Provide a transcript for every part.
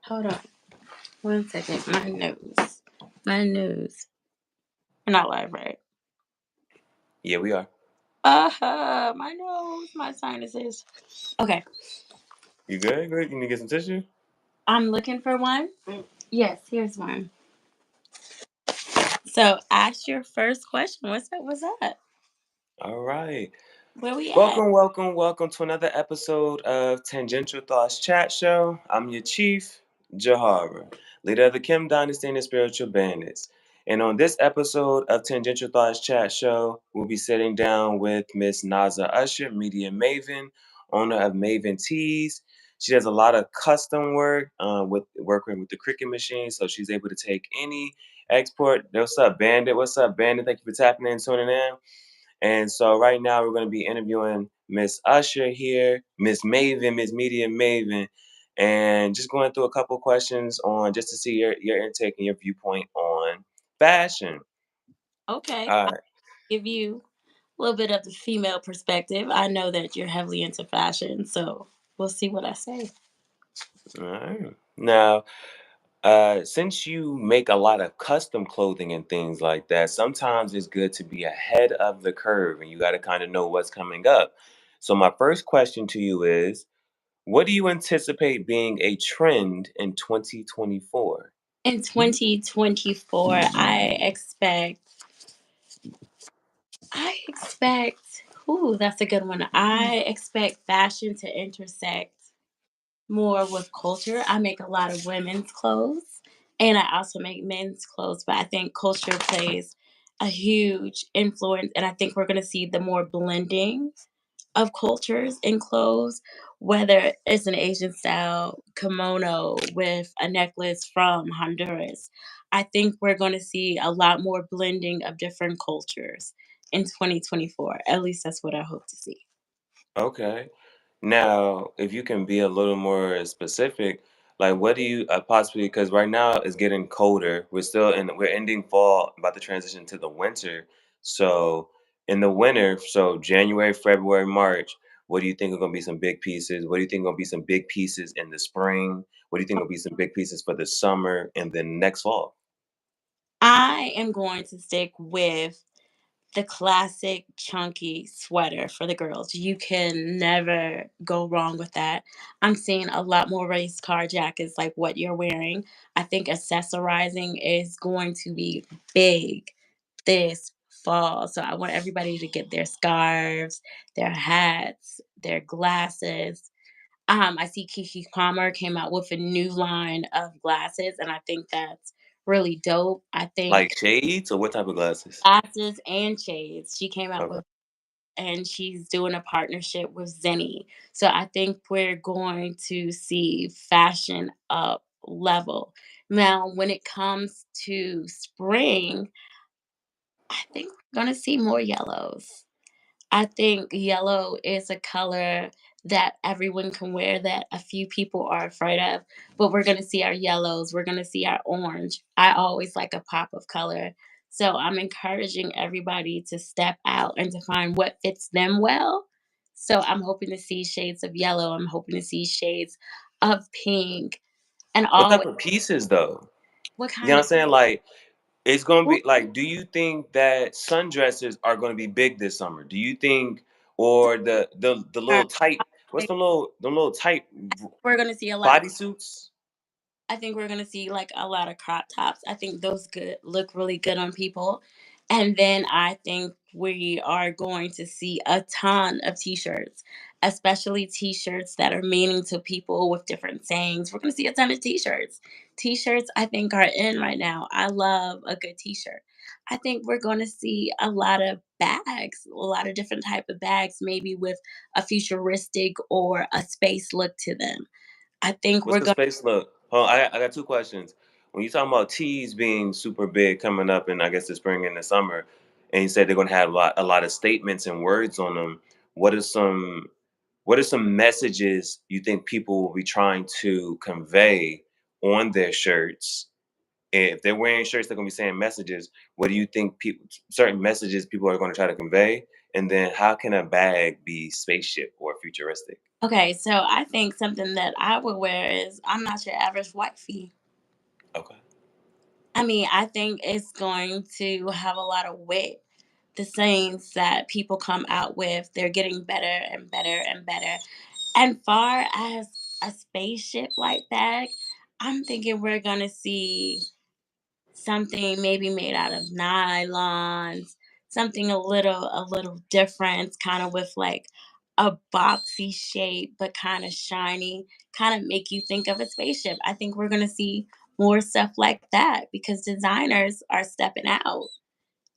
Hold on. 1 second. My nose. My nose. We're not live, right? Yeah, we are. My nose, my sinuses. Okay. You good? Good. You need to get some tissue? I'm looking for one. Yes, here's one. So ask your first question. What's that? What's that? All right. Where we at? Welcome to another episode of Tangential Thoughts Chat Show. I'm your chief, Jahara, leader of the Kim Dynasty and the Spiritual Bandits. And on this episode of Tangential Thoughts Chat Show, we'll be sitting down with Miss Naza Usher Media Mayvenn, owner of Mayvenn Tees. She does a lot of custom work with working with the cricket machine, so she's able to take any export. What's up, Bandit? What's up, Bandit? Thank you for tapping in, tuning in. And so right now we're going to be interviewing Miss Usher here, Miss Mayvenn, Miss Media Mayvenn, and just going through a couple questions on just to see your intake and your viewpoint on fashion. Okay. All I'll right. give you a little bit of the female perspective. I know that you're heavily into fashion, so we'll see what I say. All right. Now, since you make a lot of custom clothing and things like that, sometimes it's good to be ahead of the curve and you got to kind of know what's coming up. So my first question to you is, what do you anticipate being a trend in 2024? In 2024, I expect, ooh, that's a good one. I expect fashion to intersect more with culture. I make a lot of women's clothes and I also make men's clothes, but I think culture plays a huge influence. And I think we're going to see the more blending of cultures in clothes, whether it's an Asian style kimono with a necklace from Honduras. I think we're going to see a lot more blending of different cultures in 2024. At least that's what I hope to see. Okay. Now, if you can be a little more specific, like what do you possibly, because right now it's getting colder. We're ending fall, about to transition to the winter. So in the winter, so January, February, March, what do you think are going to be some big pieces? What do you think are going to be some big pieces in the spring? What do you think will be some big pieces for the summer and then next fall? I am going to stick with the classic chunky sweater for the girls. You can never go wrong with that. I'm seeing a lot more race car jackets like what you're wearing. I think accessorizing is going to be big this fall. So I want everybody to get their scarves, their hats, their glasses. I see Kiki Palmer came out with a new line of glasses, and I think that's really dope. I think Like shades or what type of glasses? glasses and shades. She came out Okay. with, and she's doing a partnership with Zenny. So I think we're going to see fashion up level. Now, when it comes to spring, I think we're going to see more yellows. I think yellow is a color that everyone can wear that a few people are afraid of, but we're going to see our yellows, we're going to see our orange. I always like a pop of color. So I'm encouraging everybody to step out and to find what fits them well. So I'm hoping to see shades of yellow, I'm hoping to see shades of pink and What type always of pieces though? what You know kind what of I'm saying? Like it's gonna well, be like, do you think that sundresses are gonna be big this summer? Do you think, or the little tight, what's the little tight we're going to see a lot of bodysuits? I think we're gonna see like a lot of crop tops. I think those good look really good on people. And then I think we are going to see a ton of t-shirts, especially t-shirts that are meaning to people with different sayings. We're gonna see a ton of t-shirts. T-shirts I think are in right now. I love a good t-shirt. I think we're gonna see a lot of bags, a lot of different type of bags, maybe with a futuristic or a space look to them. I think What's we're the going space look? Oh, I got two questions. When you talking about tees being super big coming up in I guess the spring and the summer, and you said they're gonna have a lot of statements and words on them. What are some what are some messages you think people will be trying to convey on their shirts? And if they're wearing shirts, they're gonna be saying messages. What do you think people certain messages people are gonna try to convey? And then how can a bag be spaceship or futuristic? Okay, so I think something that I would wear is I'm not your average wifey. Okay. I mean, I think it's going to have a lot of wit. The sayings that people come out with, they're getting better and better and better. And far as a spaceship like bag, I'm thinking we're gonna see something maybe made out of nylons, something a little different, kind of with like a boxy shape but kind of shiny, kind of make you think of a spaceship. I think we're going to see more stuff like that because designers are stepping out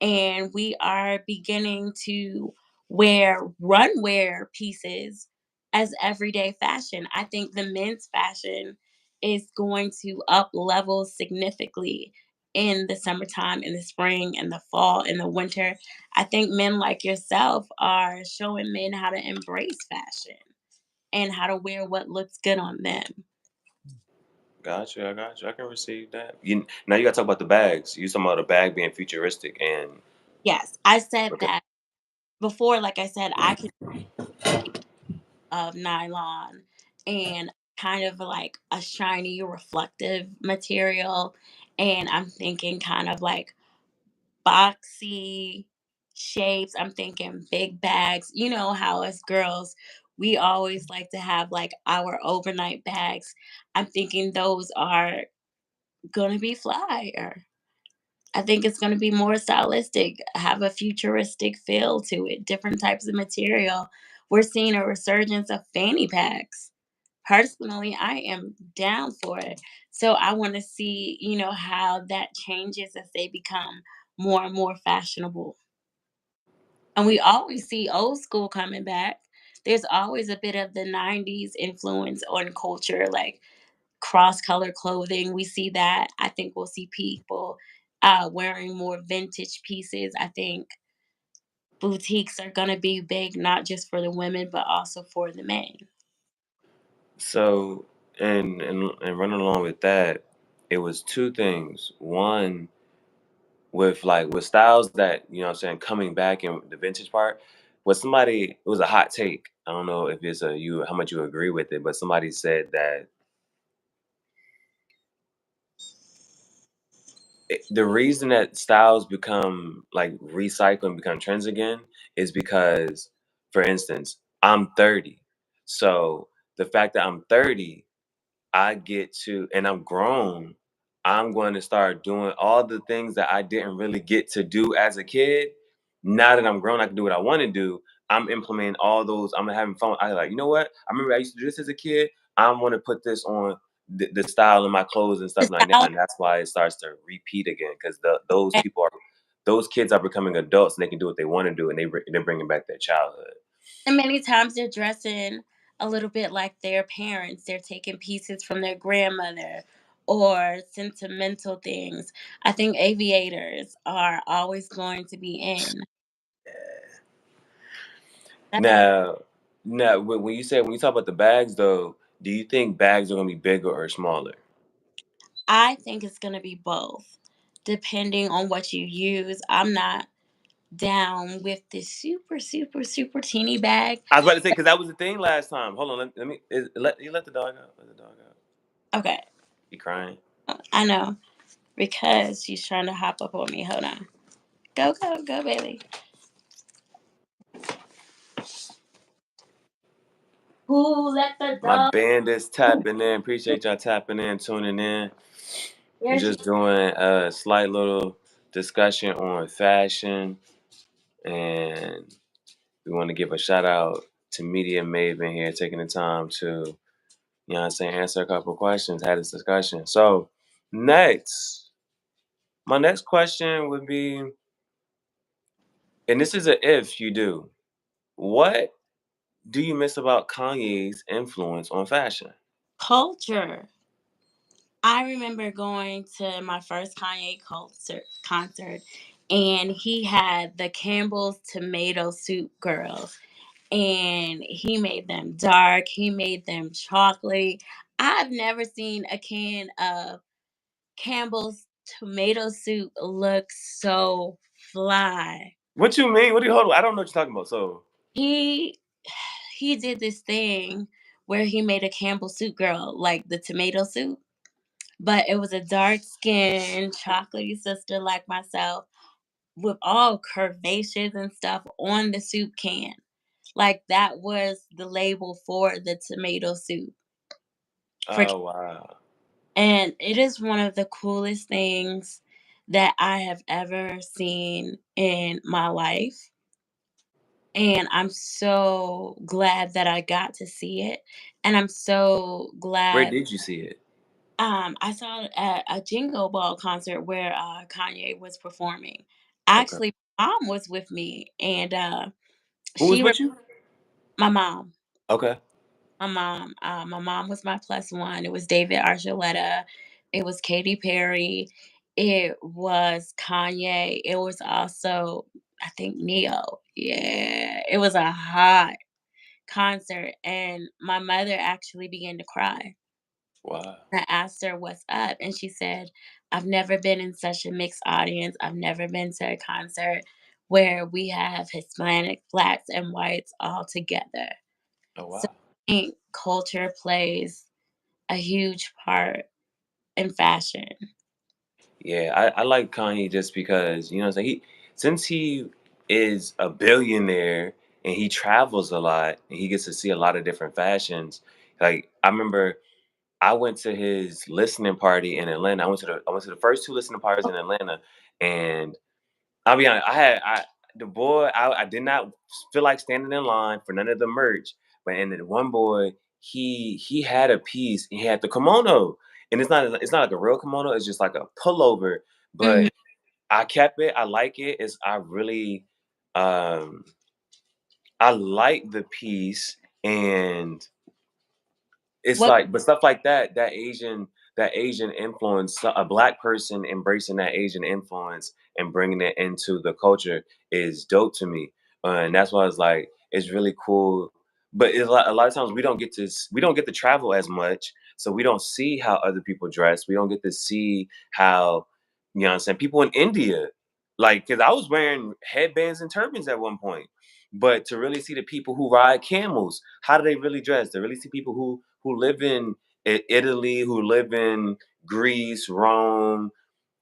and we are beginning to wear runwear pieces as everyday fashion. I think the men's fashion is going to up level significantly in the summertime, in the spring, in the fall, in the winter. I think men like yourself are showing men how to embrace fashion and how to wear what looks good on them. Got you. I got you. I can receive that. Now you got to talk about the bags. You talking about the bag being futuristic and Yes, I said okay. that before. Like I said, I could of nylon and kind of like a shiny reflective material, and I'm thinking kind of like boxy shapes. I'm thinking big bags. You know how as girls we always like to have like our overnight bags. I'm thinking those are going to be flyer. I think it's going to be more stylistic, have a futuristic feel to it, different types of material. We're seeing a resurgence of fanny packs. Personally, I am down for it. So I want to see, how that changes as they become more and more fashionable. And we always see old school coming back. There's always a bit of the 90s influence on culture, like cross color clothing. We see that. I think we'll see people wearing more vintage pieces. I think boutiques are going to be big, not just for the women, but also for the men. So and running along with that, it was two things. One with like with styles that what I'm saying coming back in the vintage part was somebody it was a hot take. I don't know if it's a you how much you agree with it, but somebody said that the reason that styles become like recycle and become trends again is because, for instance, I'm 30. So the fact that I'm 30, I get to, and I'm grown, I'm going to start doing all the things that I didn't really get to do as a kid. Now that I'm grown, I can do what I want to do. I'm implementing all those. I'm having fun. I like, you know what? I remember I used to do this as a kid. I want to put this on the style in my clothes and The stuff like that. style And that's why it starts to repeat again because those kids are becoming adults and they can do what they want to do and they're bringing back their childhood. and many times they're dressing a little bit like their parents. They're taking pieces from their grandmother or sentimental things. I think aviators are always going to be in. That Now, now, when you talk about the bags, though, do you think bags are gonna be bigger or smaller? I think it's going to be both, depending on what you use. I'm not down with this super, super, super teeny bag. I was about to say because that was the thing last time. Hold on, let me let you let the dog out. Let the dog out. Okay, He crying. I know because she's trying to hop up on me. Hold on. Go, go, go, baby. Who let the My dog? band is tapping in. Appreciate y'all tapping in, tuning in. We're There she. just doing a slight little discussion on fashion, and we want to give a shout out to Media Maven here, taking the time to what I'm saying, answer a couple questions, had this discussion. So next, my next question would be, and this is a if you do, what do you miss about Kanye's influence on fashion? Culture. I remember going to my first Kanye concert, and he had the Campbell's tomato soup girls, and he made them dark. He made them chocolatey. I've never seen a can of Campbell's tomato soup look so fly. What you mean? What do you hold on? I don't know what you're talking about. So He he did this thing. where he made a Campbell soup girl, like the tomato soup, but it was a dark skinned, chocolatey sister like myself with all curvaceous and stuff on the soup can. Like that was the label for the tomato soup. For Oh wow. And it is one of the coolest things that I have ever seen in my life. And I'm so glad that I got to see it. And I'm so Where glad did you see it? I saw it at a Jingle Ball concert where Kanye was performing. Okay. Actually, my mom was with me, and Who was she, with you? my mom, Okay. my mom was my plus one. It was David Archuleta. It was Katy Perry. It was Kanye. It was also, I think, Neo. Yeah, it was a hot concert, and my mother actually began to cry. Wow. I asked her what's up, and she said, "I've never been in such a mixed audience. I've never been to a concert where we have Hispanic, blacks, and whites all together." Oh So wow. I think culture plays a huge part in fashion. Yeah, I like Kanye just because, you know what I'm saying? Since he is a billionaire and he travels a lot and he gets to see a lot of different fashions. Like I remember I went to his listening party in Atlanta. I went to the first two listening parties in Atlanta, and I'll be honest, I did not feel like standing in line for none of the merch. But and then one boy, he had a piece, he had the kimono. And it's not like a real kimono, it's just like a pullover. Mhm. But I kept it. I like it. Um I like the piece, and it's What like, but stuff like that, that Asian influence, a black person embracing that Asian influence and bringing it into the culture is dope to me, and that's why it's like it's really cool. But a lot of times we don't get to travel as much, so we don't see how other people dress. We don't get to see how, you know what I'm saying, people in India, like, because I was wearing headbands and turbans at one point, but to really see the people who ride camels, how do they really dress? To really see people who live in Italy, who live in Greece, Rome,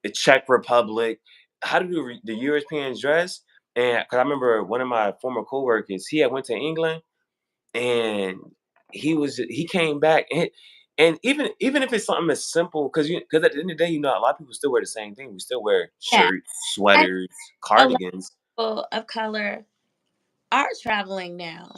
the Czech Republic, how do the Europeans dress? And because I remember one of my former coworkers, he had went to England, and he came back, and even if it's something as simple, because at the end of the day, a lot of people still wear the same thing. We still wear yeah, shirts, I sweaters, a lot cardigans. of people of color are traveling now.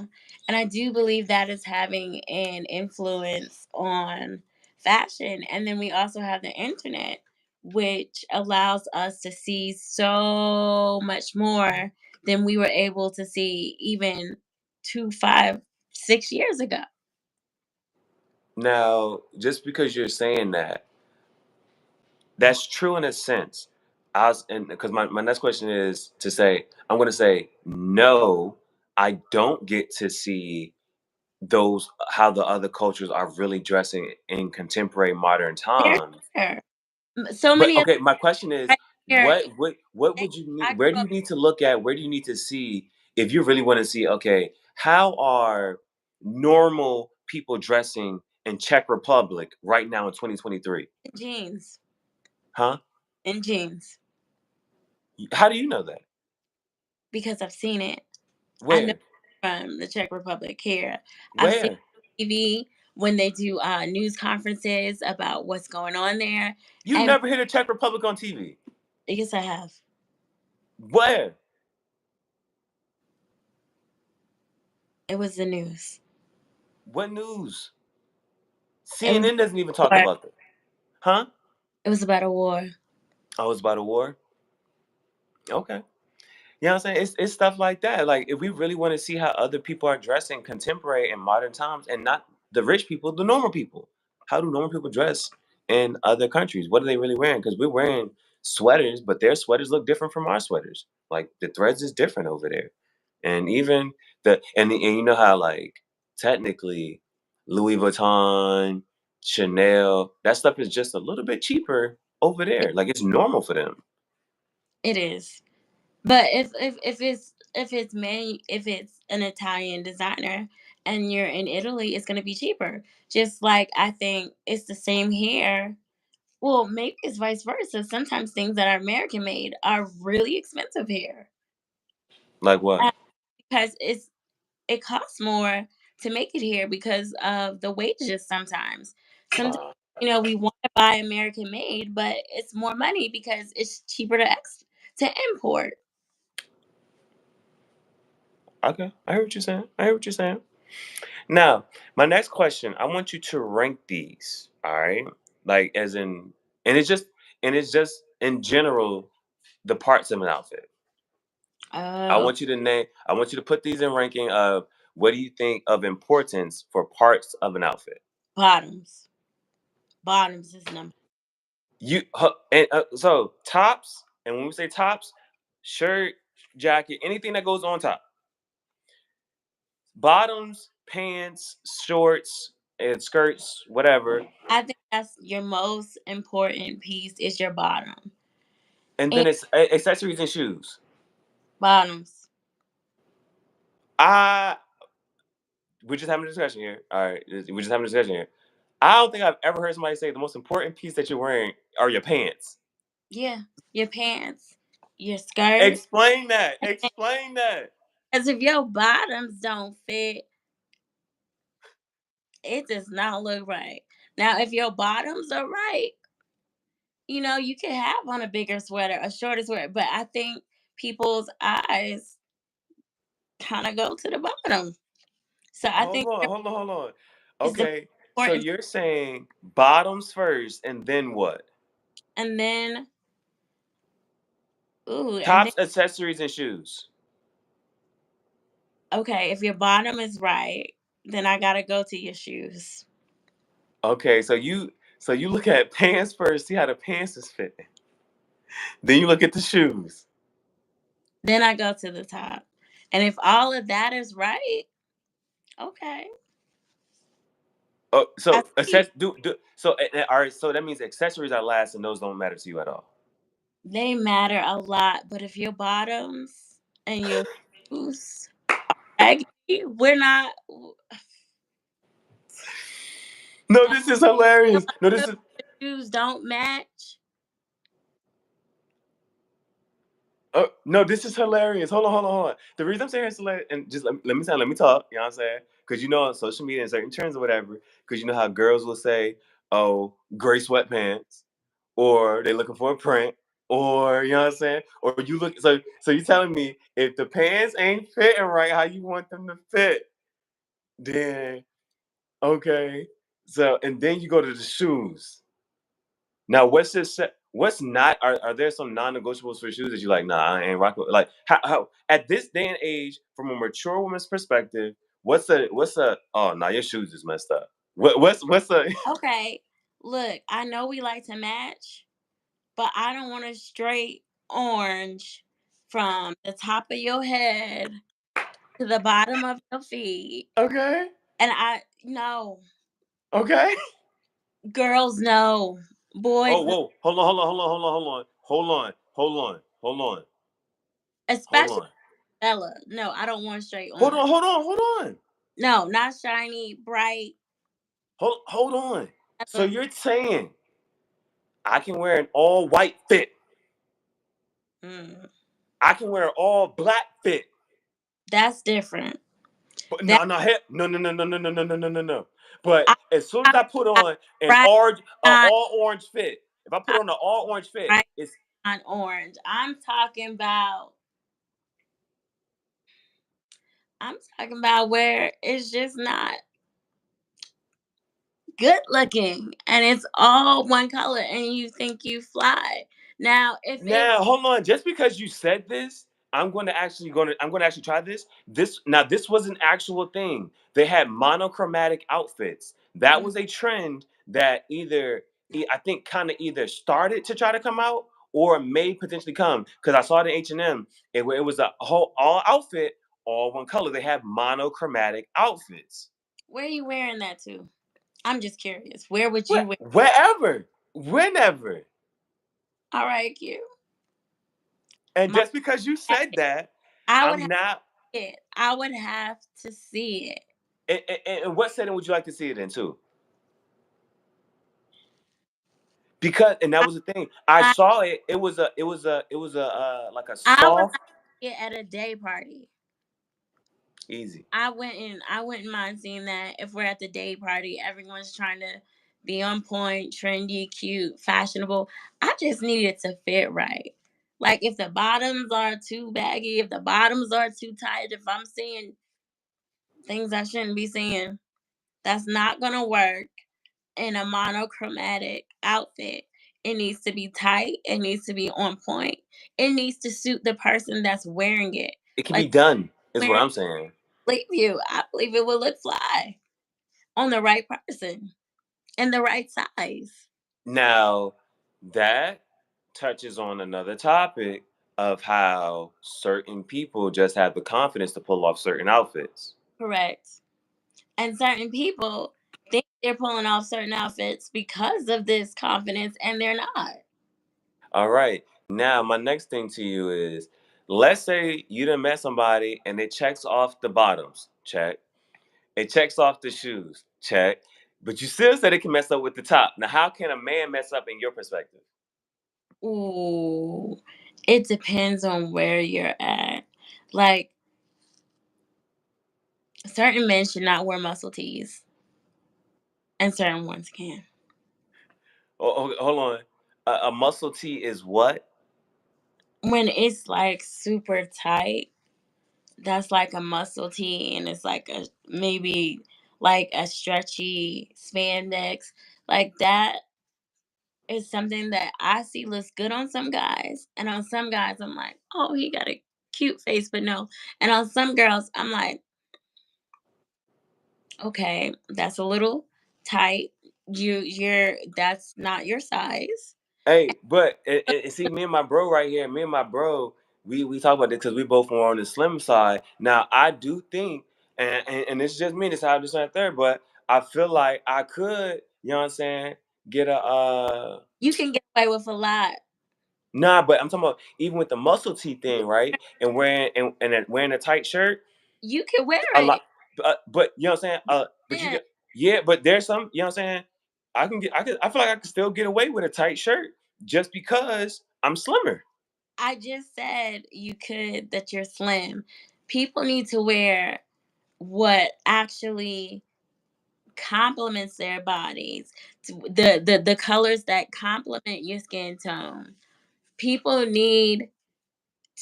And I do believe that is having an influence on fashion. And then we also have the internet, which allows us to see so much more than we were able to see even 2, 5, 6 years ago. Now, just because you're saying that, that's true in a sense. And because my next question is to say, I'm going to say no. I don't get to see those how the other cultures are really dressing in contemporary modern They're times. here. So But many of okay, my question is, right here. what would you need? I Where grew do up you need to look at? Where do you need to see if you really want to see? Okay, how are normal people dressing in Czech Republic right now in 2023? in jeans. Huh? In jeans. How do you know that? Because I've seen it. I know Where? from the Czech Republic here. I've seen Where? TV when they do news conferences about what's going on there. You And never hit a Czech Republic on TV. yes, I have. Where? It was the news. What news? It was CNN doesn't even talk war. about that. Huh? It was about a war. Oh, it's about a war? Okay. You know what I'm saying? It's stuff like that. Like, if we really want to see how other people are dressing contemporary in modern times, and not the rich people, the normal people. How do normal people dress in other countries? What are they really wearing? Because we're wearing sweaters, but their sweaters look different from our sweaters. Like, the threads is different over there. And even and you know how, like, technically Louis Vuitton, Chanel, that stuff is just a little bit cheaper over It, there. Like, it's normal for them. it is. But if it's an Italian designer, and you're in Italy, it's going to be cheaper. Just like I think it's the same here. Well, maybe it's vice versa. Sometimes things that are American made are really expensive here. Like what? Uh, because it costs more to make it here because of the wages sometimes. Sometimes, Uh, we want to buy American made, but it's more money because it's cheaper to import. okay, I hear what you're saying. I hear what you're saying. Now, my next question, I want you to rank these. All right, like as in, and it's just, in general, the parts of an outfit. I Oh, want you to name. I want you to put these in ranking of what do you think of importance for parts of an outfit. bottoms. Bottoms is number. So tops, and when we say tops, shirt, jacket, anything that goes on top. Bottoms, pants, shorts, and skirts, whatever. I think that's your most important piece is your bottom. And And then it's accessories and shoes. bottoms. I We're just having a discussion here. All right, we're just having a discussion here. I don't think I've ever heard somebody say the most important piece that you're wearing are your pants. Yeah, your pants, your skirt. Explain that. Explain that. Because if your bottoms don't fit, it does not look right. Now, if your bottoms are right, you can have on a bigger sweater, a shorter sweater. But I think people's eyes kind of go to the bottom. So I Hold think on, hold on, hold on. it's the Okay, so important. you're saying bottoms first, and then what? And then, ooh, and then, Tops, accessories, and shoes. okay, if your bottom is right, then I got to go to your shoes. Okay, so you look at pants first, see how the pants is fitting. Then you look at the shoes. Then I go to the top. And if all of that is right, okay. Oh, I so see all right. So that means accessories are last, and those don't matter to you at all. they matter a lot, but if your bottoms and your shoes baggy, we're not. No, this is hilarious. No, this The is shoes don't match. no, this is hilarious. Hold on, hold on, hold on. The reason I'm saying it's hilarious, and just let me talk. You know what I'm saying? Because on social media and certain trends or whatever, because you know how girls will say, "Oh, gray sweatpants," or they looking for a print, or you know what I'm saying, or you look. So you telling me if the pants ain't fitting right, how you want them to fit, then okay. So and then you go to the shoes. Now, what's this? What's not? Are there some non-negotiables for shoes that you like? Nah, I ain't rocking. Like how at this day and age, from a mature woman's perspective, what's a? Oh, nah, your shoes is messed up. What's a? Okay, look, I know we like to match, but I don't want a straight orange from the top of your head to the bottom of your feet. Okay, And I no, okay. girls no, Oh, boys no, whoa, hold on, hold on, hold on, hold on, hold on, hold on, hold on, hold on, hold especially on, Bella. No, I don't want straight hold orange. on, hold on, hold on, No, not shiny, bright. hold on. So Look, you're saying I can wear an all white fit? mm, I can wear an all black fit? that's different. But That no, no, no, no, no, no, no, no, no, no, no, no, no. But I'm as soon as talking I put about on an bright, orange, not all orange fit, if I put talking on an all orange fit, bright, it's not orange. I'm talking about where it's just not good looking and it's all one color and you think you fly. Now, if it now. Hold on, just because you said this, I'm going to actually try this. This was an actual thing. They had monochromatic outfits. That mm, was a trend that I think kind of either started to try to come out or may potentially come because I saw it in H&M. It was a whole all outfit, all one color. They had monochromatic outfits. where are you wearing that to? I'm just curious. Where would you wear? Wherever, whenever. All right, cute. And My just because you said that, I would I'm have not it. I would have to see it. And what setting would you like to see it in too? Because and that I was the thing. I I, saw it. It was a like a I would soft like to see it at a day party. easy. I wouldn't mind seeing that if we're at the day party, everyone's trying to be on point, trendy, cute, fashionable. I just need it to fit right. Like if the bottoms are too baggy, if the bottoms are too tight, if I'm seeing things I shouldn't be seeing, that's not gonna work in a monochromatic outfit. It needs to be tight, it needs to be on point. It needs to suit the person that's wearing it. It can Like be done, is what wearing I'm saying. sleep view, I believe it would look fly on the right person and the right size. Now, that touches on another topic of how certain people just have the confidence to pull off certain outfits. Correct. And certain people think they're pulling off certain outfits because of this confidence and they're not. All right. Now, my next thing to you is, let's say you done met somebody and it checks off the bottoms, check. It checks off the shoes, check. But you still said it can mess up with the top. Now, how can a man mess up in your perspective? Ooh. It depends on where you're at. Like certain men should not wear muscle tees and certain ones can. Hold on. A muscle tee is what? When it's like super tight, that's like a muscle tee and it's like a maybe like a stretchy spandex. Like that is something that I see looks good on some guys. And on some guys I'm like, oh, he got a cute face, but no. And on some girls, I'm like, okay, that's a little tight. You're that's not your size. Hey, but see, me and my bro right here, me and my bro, we talk about this because we both were on the slim side. Now, I do think, and it's just me, this is how I just went there, but I feel like I could, you know what I'm saying, get a You can get away with a lot. nah, but I'm talking about even with the muscle tee thing, right? And wearing a tight shirt, You can wear a it. lot, but you know what I'm saying, but you Man, get yeah, but there's some, you know what I'm saying. I feel like I could still get away with a tight shirt just because I'm slimmer. I just said you could that you're slim. People need to wear what actually complements their bodies, the colors that complement your skin tone. People need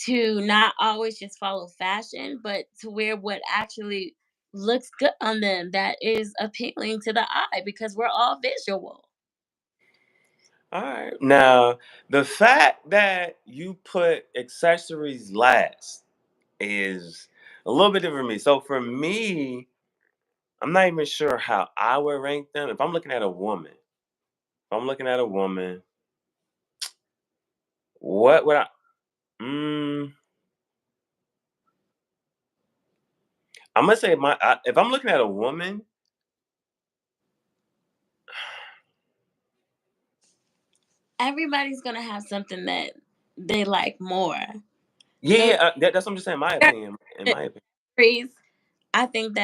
to not always just follow fashion, but to wear what actually looks good on them that is appealing to the eye because we're all visual. All right. Now, the fact that you put accessories last is a little bit different for me. So for me, I'm not even sure how I would rank them. If I'm looking at a woman, if I'm looking at a woman, what would I? Mm, I'm gonna say if I'm looking at a woman, Everybody's gonna have something that they like more. yeah, So yeah, that's what I'm just saying. My opinion, in my opinion. accessories, I think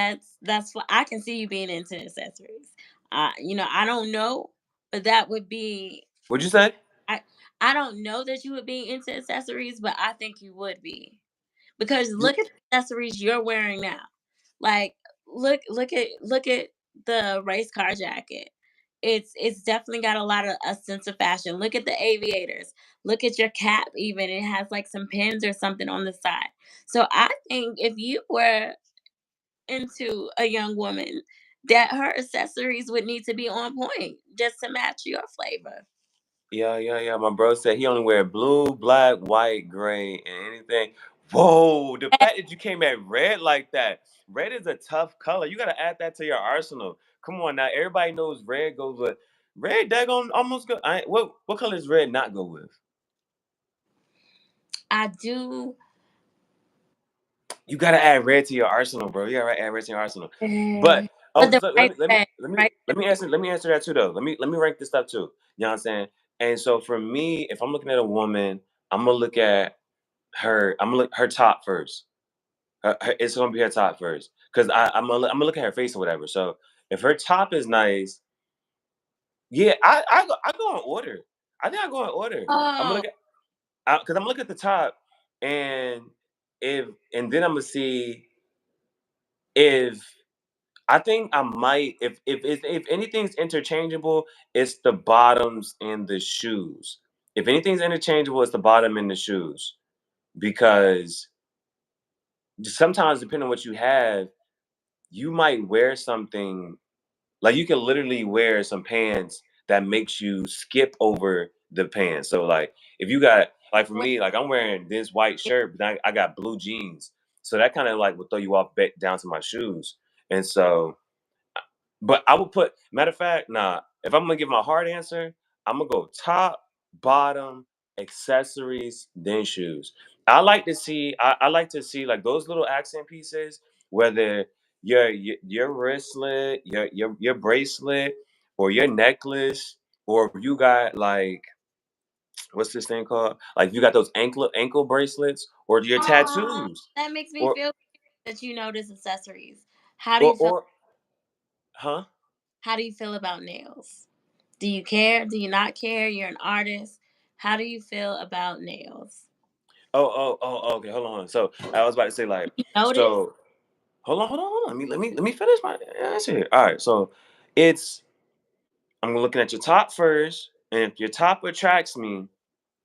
that's what I can see you being into accessories. I don't know, but that would be What'd you say? I I don't know that you would be into accessories, but I think you would be. Because look at the accessories you're wearing now. Like look at the race car jacket. It's definitely got a lot of a sense of fashion. Look at the aviators. Look at your cap even. It has like some pins or something on the side. So I think if you were into a young woman, that her accessories would need to be on point just to match your flavor. Yeah, yeah, yeah. My bro said he only wear blue, black, white, gray, and anything. Whoa, the fact that you came at red like that. Red is a tough color. You gotta add that to your arsenal. Come on now. Everybody knows red goes with red daggone almost go. What color does red not go with? I do. You gotta add red to your arsenal, bro. You gotta add red to your arsenal. eh, But but oh, the so right red, right? let me answer that too though. Let me rank this stuff too. You know what I'm saying? And so for me, if I'm looking at a woman, I'm gonna look at her. I'm gonna look her top first. It's gonna be her top first. because I'm gonna look at her face or whatever. So if her top is nice, yeah, I go in order. I think I go in order. I'm gonna Oh, look at because I'm gonna look at the top, and if and then I'm gonna see if I think I might if anything's interchangeable, it's the bottoms and the shoes. If anything's interchangeable, it's the bottom and the shoes because sometimes depending on what you have, you might wear something like you can literally wear some pants that makes you skip over the pants. So like if you got like for wait, me, like I'm wearing this white shirt, but I got blue jeans. So that kind of like will throw you off back down to my shoes. And so but I would put matter of fact, nah. If I'm gonna give my hard answer, I'm gonna go top, bottom, accessories, then shoes. I like to see like those little accent pieces, whether your wristlet, your bracelet, or your necklace, or if you got like what's this thing called? Like you got those ankle bracelets, or your oh, tattoos, that makes me or feel that you notice accessories. How do or you feel? or huh? How do you feel about nails? Do you care? Do you not care? You're an artist. How do you feel about nails? Okay. Hold on. So I was about to say like, You notice? so hold on. Let me finish my answer here. All right. So it's I'm looking at your top first, and if your top attracts me,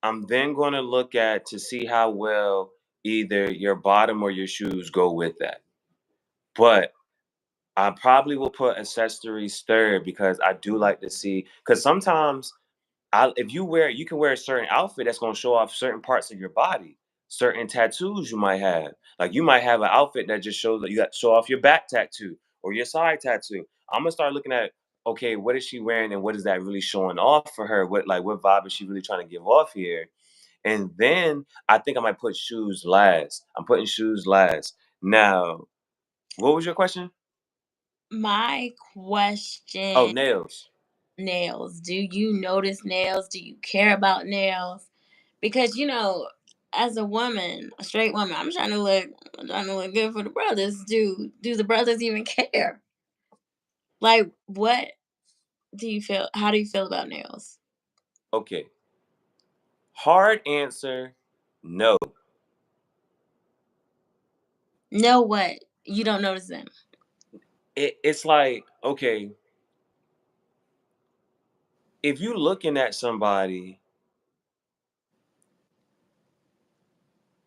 I'm then going to look at to see how well either your bottom or your shoes go with that. But I probably will put accessories third because I do like to see because sometimes if you can wear a certain outfit that's gonna show off certain parts of your body, certain tattoos you might have. Like you might have an outfit that just shows that you got to show off your back tattoo or your side tattoo. I'm gonna start looking at okay, what is she wearing and what is that really showing off for her? What vibe is she really trying to give off here? And then I think I might put shoes last. I'm putting shoes last. Now, what was your question? My Oh, question, nails. nails. Do you notice nails? Do you care about nails? Because as a woman, a straight woman, I'm trying to look good for the brothers. Do the brothers even care? Like, what do you feel? How do you feel about nails? Okay. Hard answer, no. No, what? You don't notice them. It's like, okay, if you looking at somebody,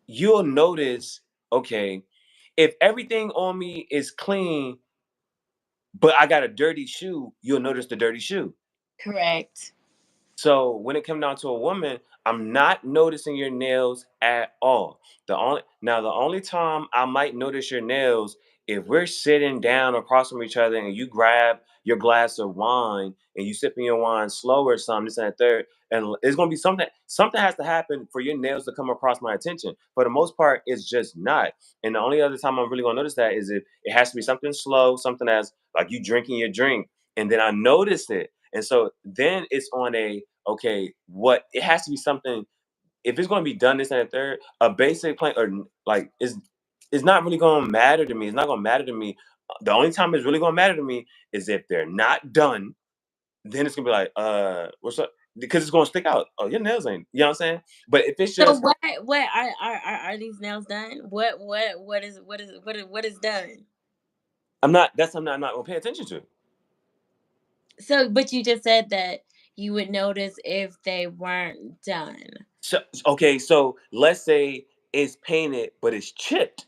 you'll notice, okay, if everything on me is clean, but I got a dirty shoe, you'll notice the dirty shoe. Correct. So when it comes down to a woman, I'm not noticing your nails at all. The only time I might notice your nails if we're sitting down across from each other and you grab your glass of wine and you sipping your wine slow or something, this and that third, and it's gonna be something has to happen for your nails to come across my attention. For the most part, it's just not. And the only other time I'm really gonna notice that is if it has to be something slow, something that's like you drinking your drink, and then I notice it. And so then it's on a okay, what it has to be something. If it's going to be done this and the third, a basic plan or like is not really going to matter to me. It's not going to matter to me. The only time it's really going to matter to me is if they're not done. Then it's gonna be like, what's up? Because it's gonna stick out. Oh, your nails ain't. You know what I'm saying? But if it's So just, what are these nails done? What is done? I'm not gonna pay attention to. So, but you just said that you would notice if they weren't done. So okay, so let's say it's painted, but it's chipped.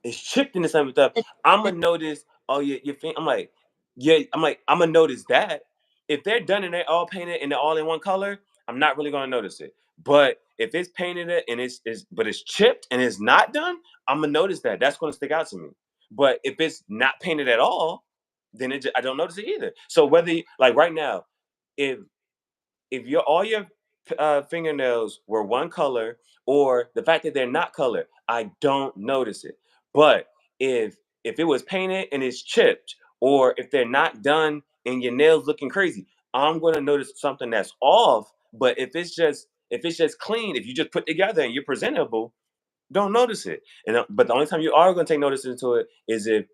It's chipped in the same stuff. The- I'ma the- notice, oh your fin I'm like, yeah, I'ma notice that. If they're done and they're all painted and they're all in one color, I'm not really gonna notice it. But if it's painted it and it's chipped and it's not done, I'm gonna notice that. That's gonna stick out to me. But if it's not painted at all, then I don't notice it either. So like right now, if your all your fingernails were one color or the fact that they're not colored, I don't notice it. But if it was painted and it's chipped, or if they're not done and your nails looking crazy, I'm going to notice something that's off. But if it's just clean, if you just put together and you're presentable, don't notice it. And but the only time you are going to take notice into it is if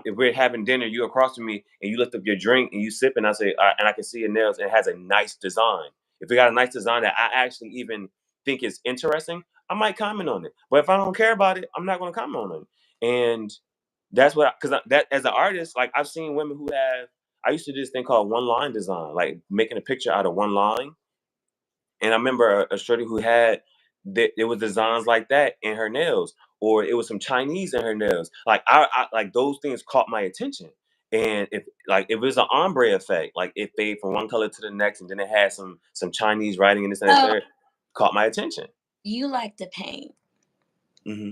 if we're having dinner, you across from me and you lift up your drink and you sip, and I say, and I can see your nails and it has a nice design. If it got a nice design that I actually even think is interesting, I might comment on it. But if I don't care about it, I'm not going to comment on it. And that's what, because that as an artist, like I've seen women who have. I used to do this thing called one line design, like making a picture out of one line. And I remember a shorty who had that it was designs like that in her nails, or it was some Chinese in her nails. Like I like those things caught my attention. And if it was an ombre effect, like it fade from one color to the next, and then it had some Chinese writing in this and that So third, caught my attention. you like to paint. hmm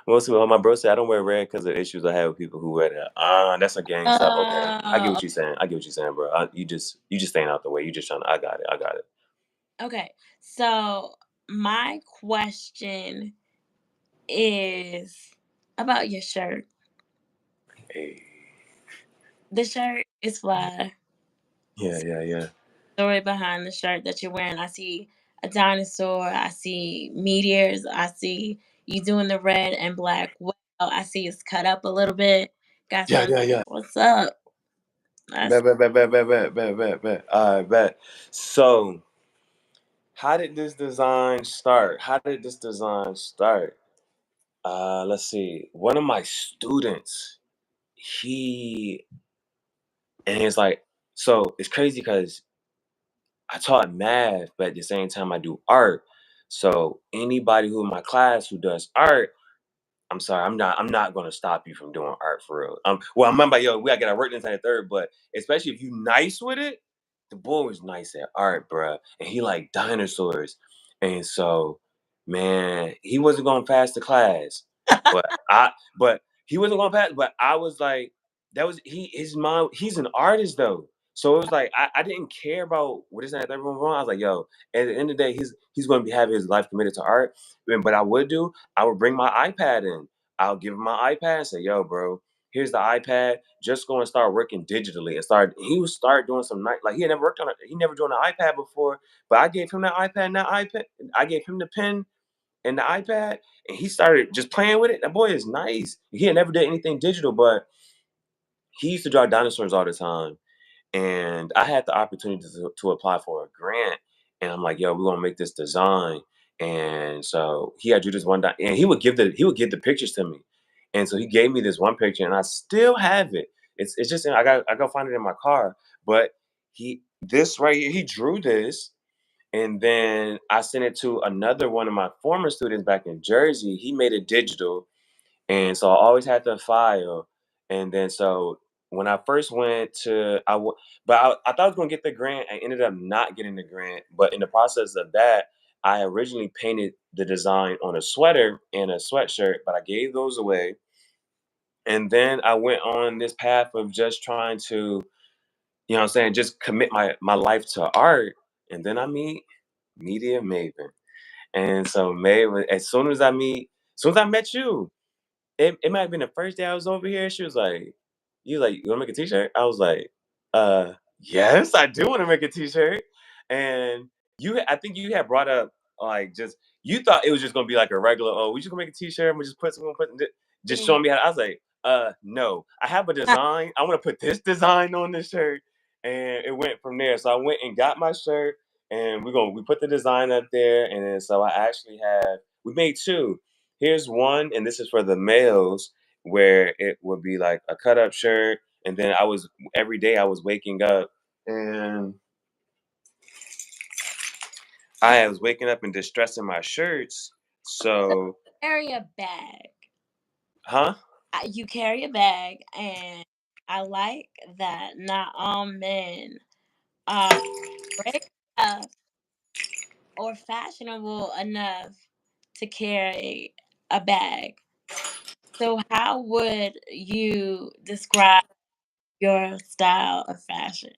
Well, see, well, my bro said I don't wear red because of issues I have with people who wear that. That's a gang stuff. Okay, I get Uh, what you're saying. I get what you're saying, bro. You just staying out the way. You just trying to. I got it. I got it. okay. So my question is about your shirt. Hey. The shirt is fly. Yeah, yeah, yeah. Story behind the shirt that you're wearing. I see a dinosaur. I see meteors. I see you doing the red and black. Well, I see it's cut up a little bit. Got Yeah, some. yeah, yeah. What's up? That's Bet, bet, bet, bet, bet, bet, bet, bet, bet. All right, bet. So, how did this design start? How did this design start? Let's see. One of my students, he and it's like, so it's crazy because I taught math, but at the same time I do art. So anybody who in my class who does art, I'm sorry, I'm not gonna stop you from doing art for real. Well, I'm like, yo, we gotta get our work done at third, but especially if you nice with it, the boy was nice at art, bruh. And he liked dinosaurs. And so, man, he wasn't gonna pass the class. But I but he wasn't gonna pass, but I was like, that was his mind, he's an artist though. So it was like I didn't care about what is that everyone wrong. I was like, yo, at the end of the day, he's gonna be having his life committed to art. But I would bring my iPad in. I'll give him my iPad and say, "Yo, bro, here's the iPad. Just go and start working digitally." And he would start doing some night like he had never worked on it. He never done an iPad before, but I gave him that iPad and that iPad. I gave him the pen and the iPad, and he started just playing with it. That boy is nice. He had never did anything digital, but he used to draw dinosaurs all the time. And I had the opportunity to apply for a grant, and I'm like, "Yo, we're gonna make this design." And so he had drew this one, and he would give the pictures to me, and so he gave me this one picture, and I still have it. It's just I got find it in my car, but he this right here, he drew this, and then I sent it to another one of my former students back in Jersey. He made it digital, and so I always had the file. And then so when I first went to, I thought I was gonna get the grant. I ended up not getting the grant. But in the process of that, I originally painted the design on a sweater and a sweatshirt, but I gave those away. And then I went on this path of just trying to, you know what I'm saying, just commit my life to art. And then I meet Media Maven. And so Maven, as soon as I met you, it might have been the first day I was over here. She was like, "You like you wanna make a t-shirt?" I was like, yes, I do wanna make a t-shirt." And I think you had brought up like just you thought it was just gonna be like a regular, oh, we just gonna make a t-shirt and we just put someone put just Mhm. showing me how I was like, no. I have a design. I wanna put this design on this shirt. And it went from there. So I went and got my shirt and we put the design up there. And then so I actually have we made two. Here's one, and this is for the males, where it would be like a cut up shirt, and then every day I was waking up and I was waking up and distressing my shirts. So So, carry a bag. huh? You carry a bag, and I like that not all men are brave enough or fashionable enough to carry a bag. So, how would you describe your style of fashion?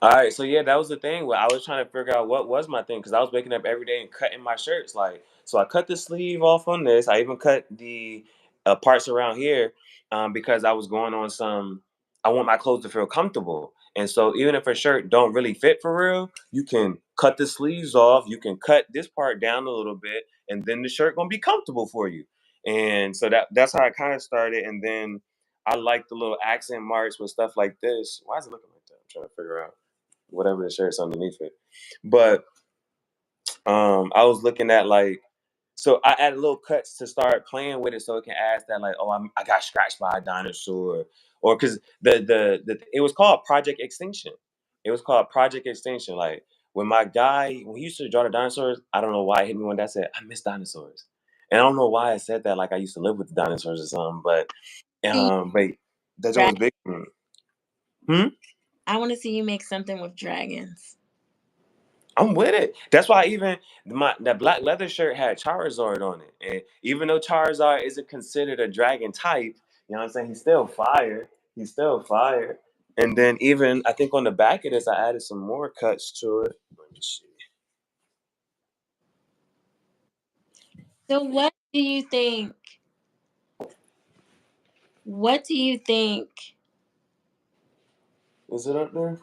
All right, so yeah, that was the thing where I was trying to figure out what was my thing because I was waking up every day and cutting my shirts. Like, so I cut the sleeve off on this. I even cut the parts around here because I was going on some. I want my clothes to feel comfortable, and so even if a shirt don't really fit for real, you can cut the sleeves off. You can cut this part down a little bit, and then the shirt gonna be comfortable for you. And so that's how I kind of started. And then I like the little accent marks with stuff like this. Why is it looking like that? I'm trying to figure out whatever the shirt's underneath it. But I was looking at like, so I added little cuts to start playing with it, so it can ask that like, oh, I got scratched by a dinosaur, or because the it was called Project Extinction. It was called Project Extinction. Like when he used to draw the dinosaurs, I don't know why it hit me one day. I said I miss dinosaurs, and I don't know why I said that. Like I used to live with the dinosaurs or something, See, but that joint dra- was big for me. Hmm? I want to see you make something with dragons. I'm with it. That's why even my that black leather shirt had Charizard on it. And even though Charizard isn't considered a dragon type, you know what I'm saying? He's still fire. He's still fire. And then even I think on the back of this, I added some more cuts to it. Let me see. So what do you think Is it up there?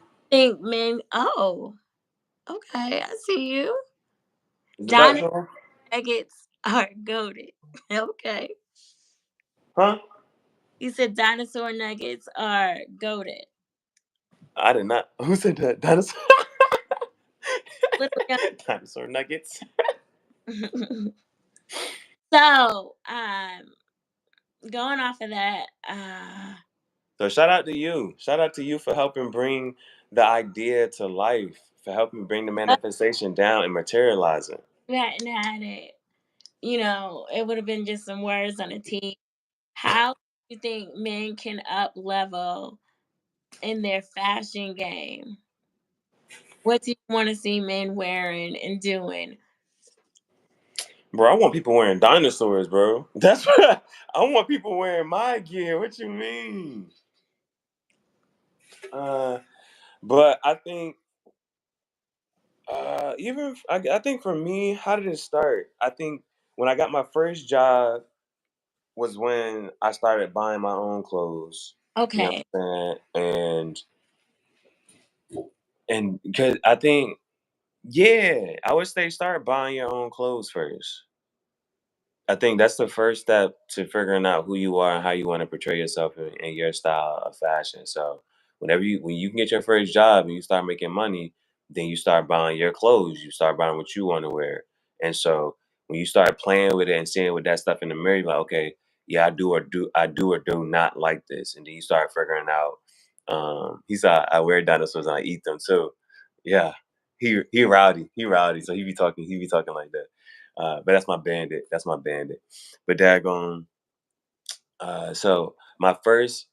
men, oh, okay, I see you. Is it back Dino there? nuggets are goaded. Okay. Huh? You said dinosaur nuggets are goaded. I did not. Who said that? Dinosaur, Little dinosaur nuggets. young. So, going off of that, So shout out to you. Shout out to you for helping bring the idea to life, for helping bring the manifestation down and materialize it. we hadn't had it. It would have been just some words on a team. How do you think men can up level in their fashion game? What do you want to see men wearing and doing? Bro, I want people wearing dinosaurs, bro. That's what I want people wearing my gear. What you mean? Uh, but I think I think for me, how did it start? I think when I got my first job was when I started buying my own clothes. You know Okay. what I'm saying? And because I think, yeah, I would say start buying your own clothes first. I think that's the first step to figuring out who you are and how you want to portray yourself in your style of fashion. So when you can get your first job and you start making money, then you start buying your clothes. You start buying what you want to wear. And so when you start playing with it and seeing with that stuff in the mirror, you're like, okay, yeah, I do or do not like this. And then you start figuring out. He said I wear dinosaurs and I eat them too. Yeah, he rowdy, he rowdy. So he be talking like that. But that's my bandit. That's my bandit. But daggone. So my first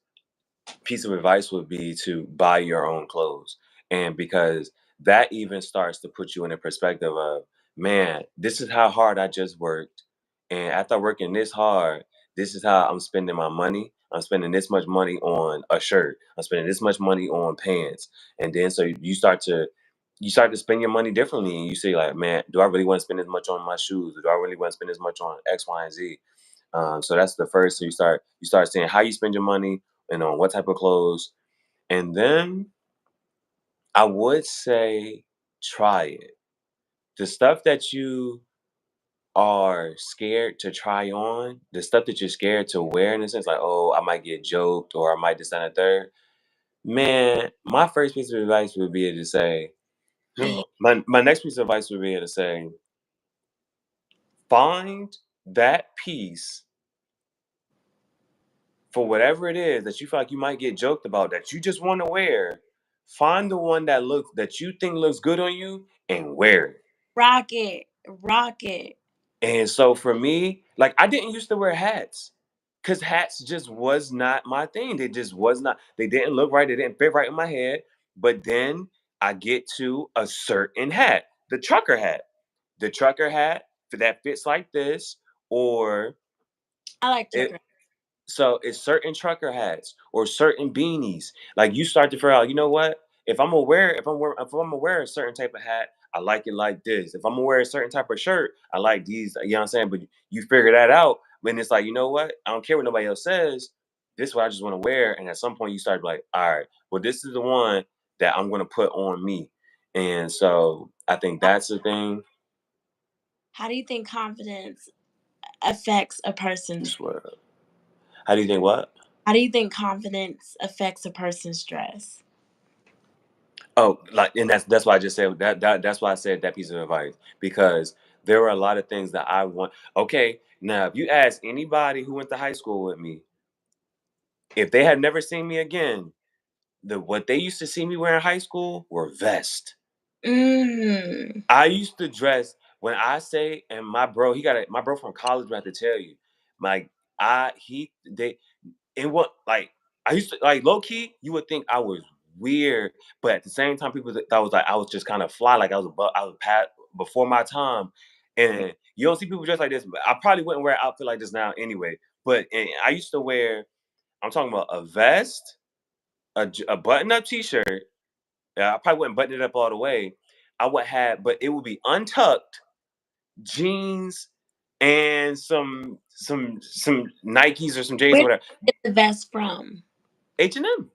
piece of advice would be to buy your own clothes. And because that even starts to put you in a perspective of, man, this is how hard I just worked. And after working this hard, this is how I'm spending my money. I'm spending this much money on a shirt. I'm spending this much money on pants. And then so you start to spend your money differently and you say like, man, do I really want to spend as much on my shoes? Do I really want to spend as much on X, Y, and Z? So that's the first. So you start seeing how you spend your money and on what type of clothes. And then I would say try it. The stuff that you are scared to try on, the stuff that you're scared to wear in a sense, like, oh, I might get joked or I might this and a third. Man, my first piece of advice would be to say, my next piece of advice would be to say, find that piece for whatever it is that you feel like you might get joked about that you just want to wear, find the one that you think looks good on you and wear it. Rock it. Rock it. And so for me, like I didn't used to wear hats because hats just was not my thing. They just was not. They didn't look right. They didn't fit right in my head. But then I get to a certain hat, the trucker hat that fits like this, or I like it, trucker. so it's certain trucker hats or certain beanies. Like you start to figure out, you know what? If I'm gonna wear a certain type of hat, I like it like this. If I'm gonna wear a certain type of shirt, I like these. You know what I'm saying? But you figure that out when it's like, you know what? I don't care what nobody else says. This is what I just want to wear. And at some point, you start like, all right, well, this is the one that I'm gonna put on me. And so I think that's the thing. How do you think confidence affects a person's Swear. How do you think what? how do you think confidence affects a person's stress? Oh, like, and that's why I just said that's why I said that piece of advice, because there were a lot of things that I want. Okay, now if you ask anybody who went to high school with me, if they had never seen me again, what they used to see me wear in high school were vests. Mm. I used to dress when I say, and my bro from college would have to tell you, like I he they it was like I used to like low key. You would think I was weird, but at the same time, people thought was like I was just kind of fly, like I was pat before my time. And you don't see people dressed like this. But I probably wouldn't wear an outfit like this now anyway. But and I used to wear. I'm talking about a vest, a button-up T-shirt. I probably wouldn't button it up all the way. I would have, but it would be untucked, jeans, and some Nikes or some J's Where or did whatever. you get the vest from? H&M.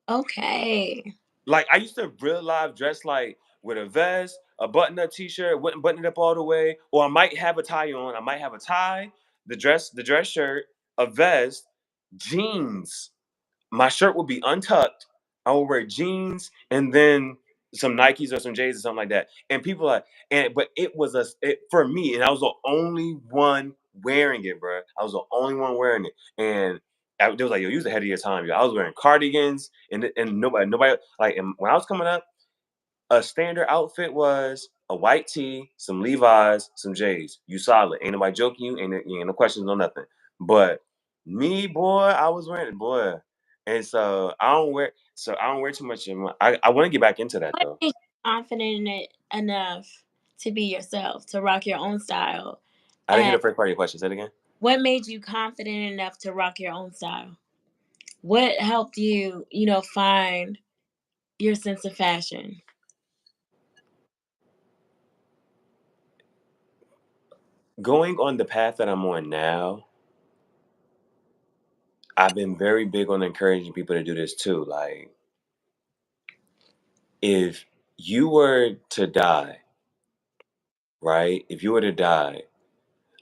Okay. Like I used to real life dress like with a vest, a button-up T-shirt, wouldn't button it up all the way, or I might have a tie on. I might have a tie, the dress shirt, a vest, jeans. My shirt would be untucked. I would wear jeans and then some Nikes or some J's or something like that. And people like, and but it was for me, and I was the only one wearing it, bro. I was the only one wearing it, and they was like, "Yo, you was ahead of your time." Yo. I was wearing cardigans, and nobody like. And when I was coming up, a standard outfit was a white tee, some Levi's, some J's. You solid. Ain't nobody joking you. Ain't no questions, no nothing. But me, boy, I was wearing it, boy. And so I don't wear too much I want to get back into that What though. made you confident in it enough to be yourself, to rock your own style? I didn't hear And the first part of your question. Say it again. what made you confident enough to rock your own style? What helped you, find your sense of fashion? Going on the path that I'm on now, I've been very big on encouraging people to do this too. Like, if you were to die, right? If you were to die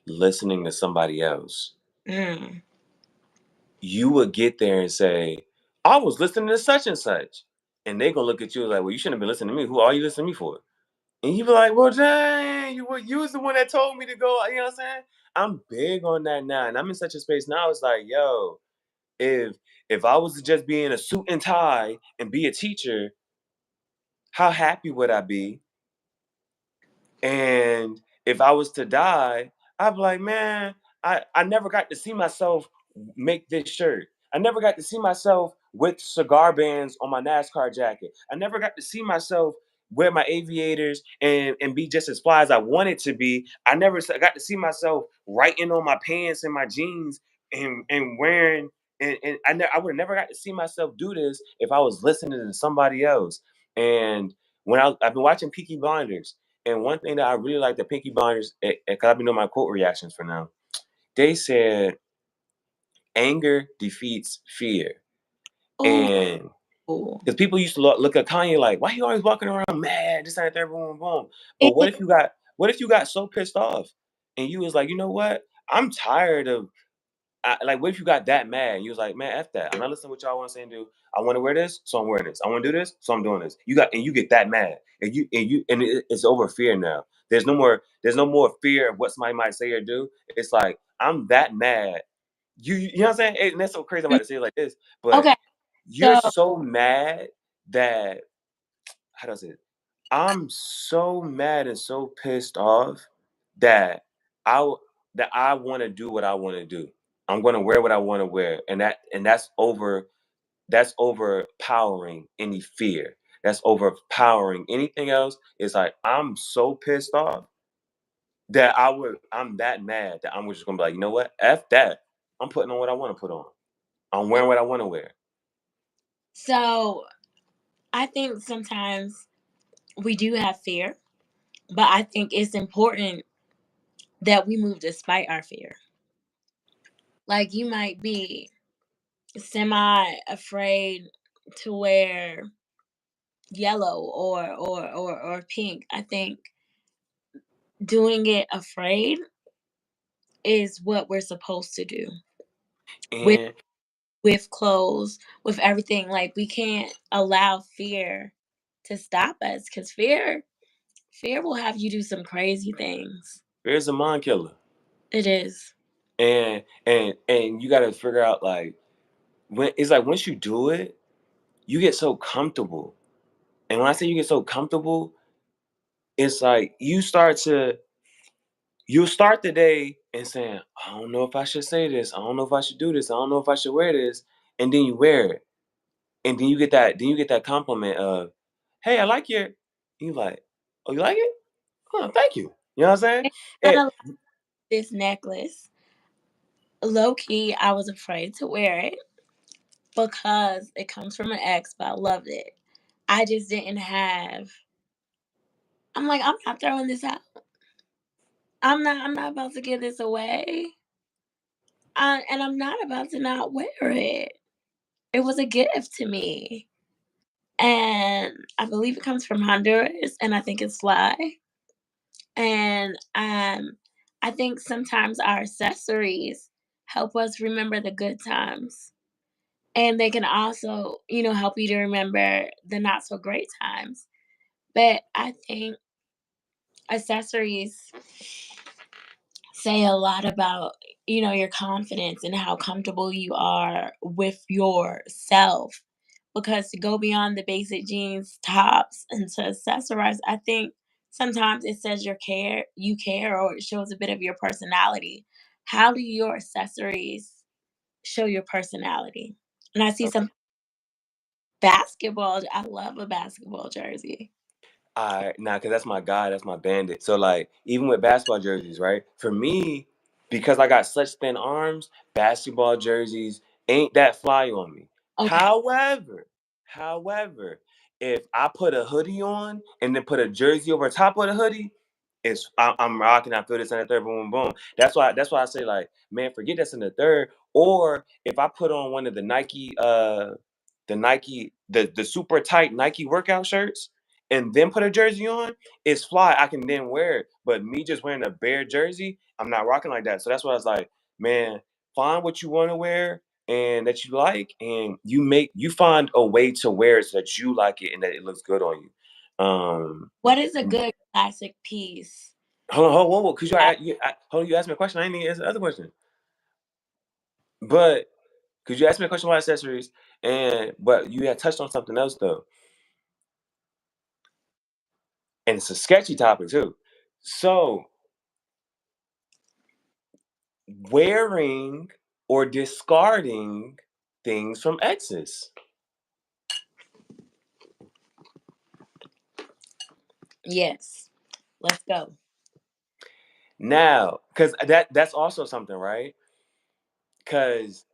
listening to somebody else, Mm. you would get there and say, I was listening to such and such. And they gonna look at you like, well, you shouldn't have been listening to me. Who are you listening to me for? And you be like, well, dang, you was the one that told me to go. You know what I'm saying? I'm big on that now. And I'm in such a space now. It's like, yo, if if I was to just be in a suit and tie and be a teacher, how happy would I be? And if I was to die, I'd be like, man, I never got to see myself make this shirt. I never got to see myself with cigar bands on my NASCAR jacket. I never got to see myself wear my aviators and be just as fly as I wanted to be. I never got to see myself writing on my pants and my jeans and wearing and I would have never got to see myself do this if I was listening to somebody else. And I've been watching Peaky Blinders, and one thing that I really like the Pinky Blinders, because I've been doing my quote reactions for now. They said anger defeats fear, Oh, and because people used to look at Kanye like, why he always walking around mad, this and that, boom, boom, boom. But it, what if you got so pissed off, and you was like, you know what? I'm tired of like, what if you got that mad? And you was like, man, F that. I'm not listening to what y'all want to say and do. I want to wear this, so I'm wearing this. I want to do this, so I'm doing this. And you get that mad. It's over fear now. There's no more fear of what somebody might say or do. It's like, I'm that mad. You know what I'm saying? And that's so crazy I'm about to say it like this, but okay. you're So so mad that how does it? I'm so mad and so pissed off that I w- that I want to do what I want to do. I'm going to wear what I want to wear, and that's overpowering any fear. That's overpowering anything else. It's like I'm so pissed off that I'm that mad that I'm just gonna be like, you know what? F that. I'm putting on what I want to put on. I'm wearing what I want to wear. so I think sometimes we do have fear, but I think it's important that we move despite our fear. Like you might be semi afraid to wear yellow or pink. I think Doing it afraid is what we're supposed to do with And with clothes, with everything. Like we can't allow fear to stop us because fear will have you do some crazy things. fear's a mind killer. It is. And you got to figure out like when it's like once you do it, you get so comfortable. And when I say you get so comfortable, it's like you start the day and saying, I don't know if I should say this. I don't know if I should do this. I don't know if I should wear this. And then you wear it. And then you get that compliment of, hey, I like your you like, oh, you like it? Oh, thank you. You know what I'm saying? Kind It, of like this necklace. Low key, I was afraid to wear it because it comes from an ex, but I loved it. I just didn't have. I'm like, I'm not throwing this out. I'm not about to give this away. And I'm not about to not wear it. It was a gift to me. And I believe it comes from Honduras and I think it's fly. And I think sometimes our accessories help us remember the good times. And they can also, help you to remember the not so great times. But I think accessories say a lot about, your confidence and how comfortable you are with yourself. Because to go beyond the basic jeans, tops, and to accessorize, I think sometimes it says you care, or it shows a bit of your personality. How do your accessories show your personality? And I see some basketball. I love a basketball jersey. I nah, cause that's my guy, that's my bandit. So like, even with basketball jerseys, right? For me, because I got such thin arms, basketball jerseys ain't that fly on me. Okay. However, if I put a hoodie on and then put a jersey over top of the hoodie, I'm rocking. I feel this in the third, boom, boom. That's why I say like, man, forget that's in the third. Or if I put on one of the super tight Nike workout shirts and then put a jersey on, it's fly. I can then wear it. But me just wearing a bare jersey, I'm not rocking like that. So that's why I was like, man, find what you want to wear and that you like, and you find a way to wear it so that you like it and that it looks good on you. What is a good classic piece? Hold on, cause hold on, you asked me a question. I didn't even answer the other question. But cause you asked me a question about accessories, but you had touched on something else though, and it's a sketchy topic too. So wearing or discarding things from exes. Yes. Let's go. Now, because that's also something, right? Because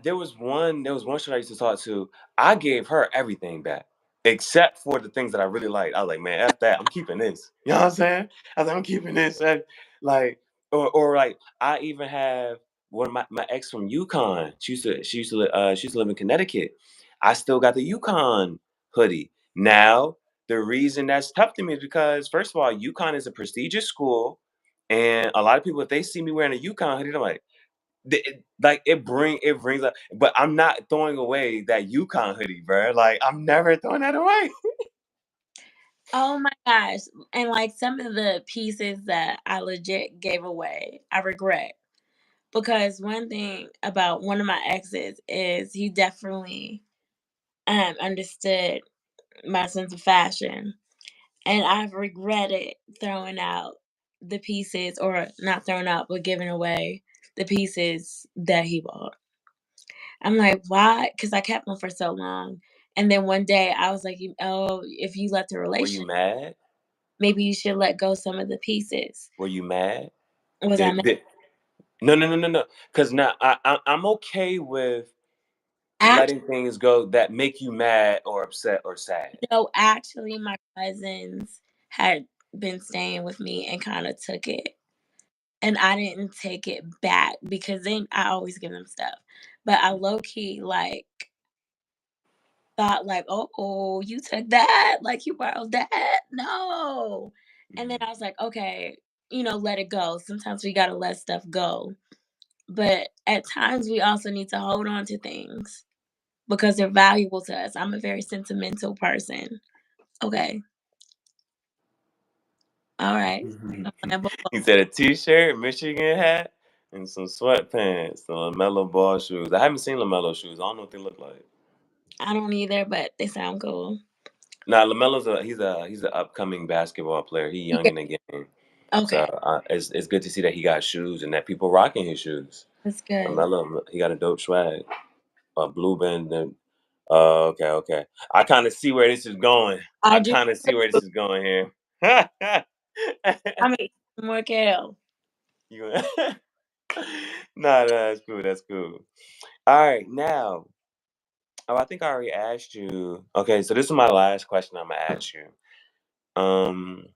there was one shit I used to talk to. I gave her everything back except for the things that I really liked. I was like, man, f that. I'm keeping this. You know what I'm saying? I was like, I'm keeping this. And, like, or like, I even have one of my ex from Yukon. She used to live in Connecticut. I still got the Yukon hoodie. Now, the reason that's tough to me is because first of all, Yukon is a prestigious school, and a lot of people, if they see me wearing a Yukon hoodie, they're like, it brings up, but I'm not throwing away that Yukon hoodie, bro. Like I'm never throwing that away. Oh my gosh. And like some of the pieces that I legit gave away, I regret. Because one thing about one of my exes is he definitely understood my sense of fashion. And I've regretted throwing out the pieces, or not throwing out, but giving away the pieces that he bought. I'm like, why? Because I kept them for so long. And then one day I was like, oh, if you left the Were you relationship, mad? maybe you should let go some of the pieces. Were you mad? Was I mad? Did No, no, no, no, no. Because now I'm okay with Actually, letting things go that make you mad or upset or sad. no, actually, my cousins had been staying with me and kind of took it. And I didn't take it back because then I always give them stuff. But I low key like thought like, oh, you took that? Like you borrowed that? No. And then Mhm. I was like, okay, let it go. Sometimes we gotta let stuff go. But at times we also need to hold on to things because they're valuable to us. I'm a very sentimental person. Okay. All right. He said a t-shirt, Michigan hat, and some sweatpants, some LaMelo ball shoes. I haven't seen LaMelo shoes. I don't know what they look like. I don't either, but they sound cool. Nah, LaMelo's he's an upcoming basketball player. He young Yeah. in the game, so Okay. it's good to see that he got shoes and that people rocking his shoes. That's good. LaMelo, he got a dope swag, a blue band. And, okay, okay. I kind of see where this is going. I I do. kind of see where this is going here. I'm eating more kale. you, nah, that's cool. That's cool. All right, now. Oh, I think I already asked you. Okay, so this is my last question I'm gonna ask you. Um,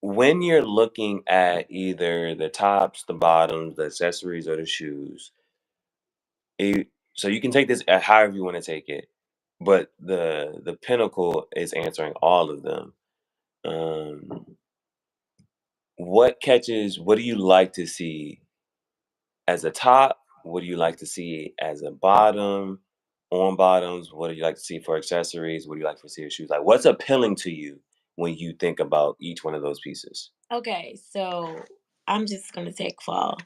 when you're looking at either the tops, the bottoms, the accessories, or the shoes, so you can take this however you want to take it, but the pinnacle is answering all of them. Um, what do you like to see as a top? What do you like to see as a bottom? On bottoms, what do you like to see for accessories? What do you like to see for shoes? Like, what's appealing to you when you think about each one of those pieces? Okay, so I'm just gonna take fall.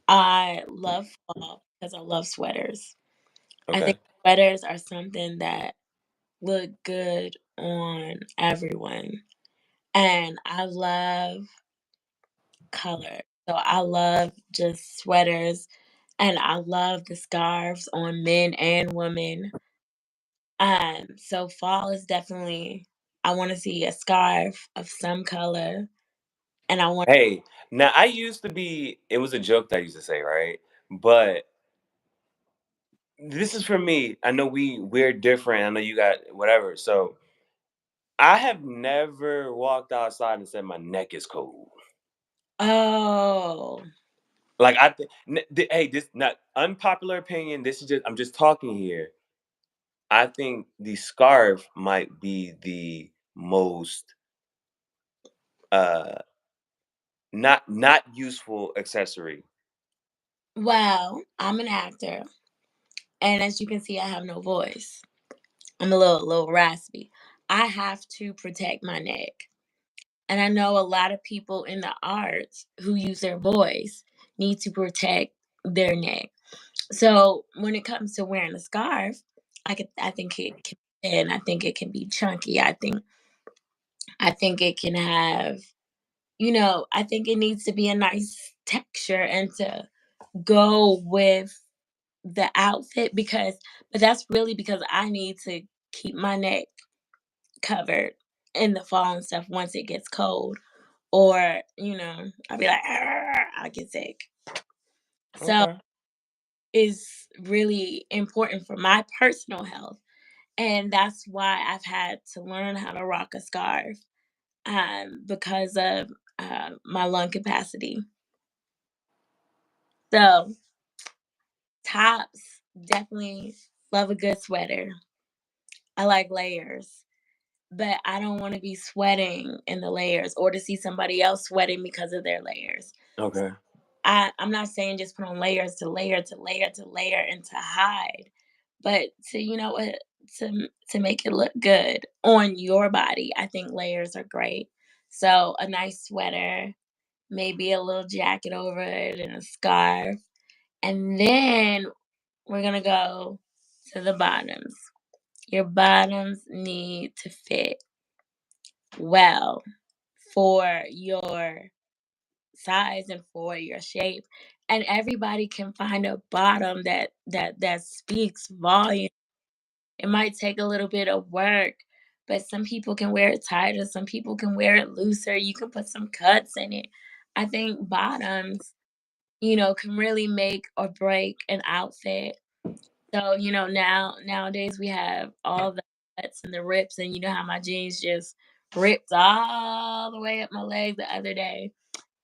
I love fall because I love sweaters. I think Okay. sweaters are something that look good on everyone. And I love color. So I love just sweaters and I love the scarves on men and women. So fall is definitely I want to see a scarf of some color and I want Hey, now I used to be. It was a joke that I used to say, right? But this is for me. I know we're different. I know you got whatever. So I have never walked outside and said my neck is cold. Oh, Like I, hey, this not unpopular opinion. This is just I'm just talking here. I think the scarf might be the most uh not useful accessory. well, I'm an actor and as you can see I have no voice. I'm a little raspy. I have to protect my neck. And I know a lot of people in the arts who use their voice need to protect their neck. So when it comes to wearing a scarf, I think it can and I think it can be chunky. I think it can have, I think it needs to be a nice texture and to go with the outfit but that's really because I need to keep my neck covered in the fall and stuff once it gets cold. Or, I'll be like, "Arr," I get sick. So Okay. it's really important for my personal health. And that's why I've had to learn how to rock a scarf because of my lung capacity. So tops, definitely love a good sweater. I like layers, but I don't want to be sweating in the layers or to see somebody else sweating because of their layers. Okay. I'm not saying just put on layers to layer to layer to layer and to hide, but to what to make it look good on your body. I think layers are great. So a nice sweater, maybe a little jacket over it and a scarf. And then we're gonna go to the bottoms. Your bottoms need to fit well for your size and for your shape, and everybody can find a bottom that speaks volume. It might take a little bit of work, but some people can wear it tighter, some people can wear it looser, you can put some cuts in it. I think bottoms, can really make or break an outfit. So, nowadays we have all the cuts and the rips, and you know how my jeans just ripped all the way up my leg the other day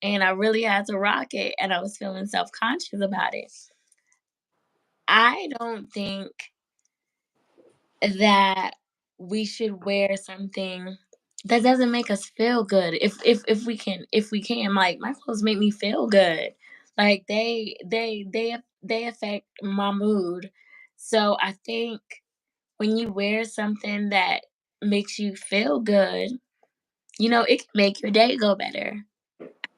and I really had to rock it and I was feeling self-conscious about it. I don't think that we should wear something. that doesn't make us feel good. If we can, like, my clothes make me feel good. Like, they affect my mood. So I think when you wear something that makes you feel good, it can make your day go better.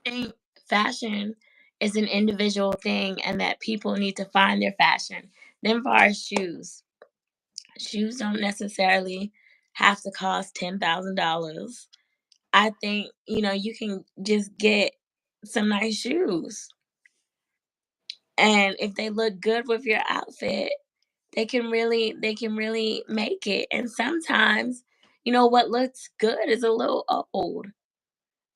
I think fashion is an individual thing, and that people need to find their fashion. Then, far as shoes don't necessarily have to cost $10,000. I think, you can just get some nice shoes. And if they look good with your outfit, they can really make it. And sometimes, what looks good is a little old.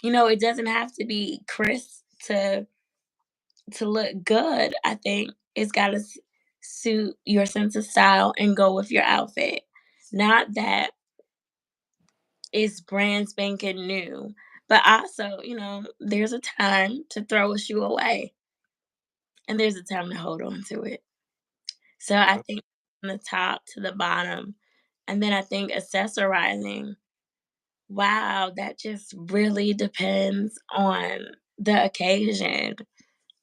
It doesn't have to be crisp to look good. I think it's got to suit your sense of style and go with your outfit. Not that it's brand spanking new. But also, there's a time to throw a shoe away, and there's a time to hold on to it. So I think from the top to the bottom, and then I think accessorizing, wow, that just really depends on the occasion,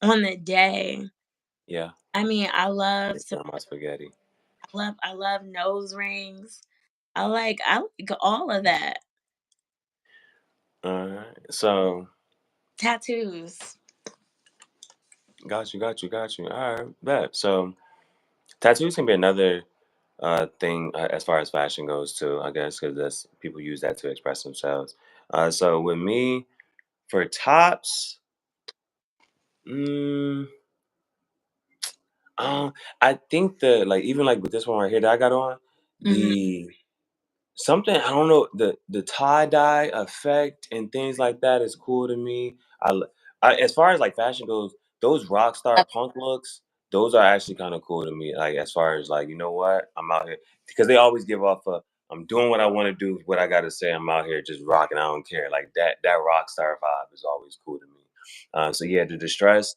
on the day. Yeah, I mean, it's not my spaghetti. I love nose rings. I like all of that. All right. So, Tattoos. got you. All right, bet. So, tattoos can be another thing as far as fashion goes too. I guess because that's people use that to express themselves. So with me for tops, mm, I think the like even like with this one right here that I got on Mhm. the something I don't know, the tie-dye effect and things like that is cool to me. As far as, like, fashion goes, those rock star punk looks, those are actually kinda cool to me, like, as far as, like, "You know what? I'm out here," because they always give off a, "I'm doing what I wanna do, what I gotta say, I'm out here just rocking, I don't care." Like, that rock star vibe is always cool to me. So, yeah, the distress,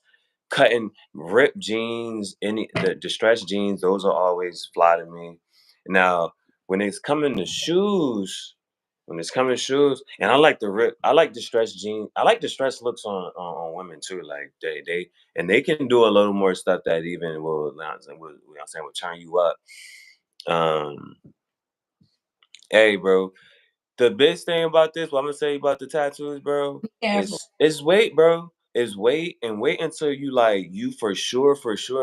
cutting ripped jeans, any the distressed jeans, those are always fly to me. Now when it's coming to shoes, and I like distressed jeans. I like distressed looks on women too. Like they can do a little more stuff that even will turn you up. Um, hey, bro, the best thing about this, what I'm gonna say about the tattoos, bro, Be careful. is wait, bro. Is wait and wait until you for sure,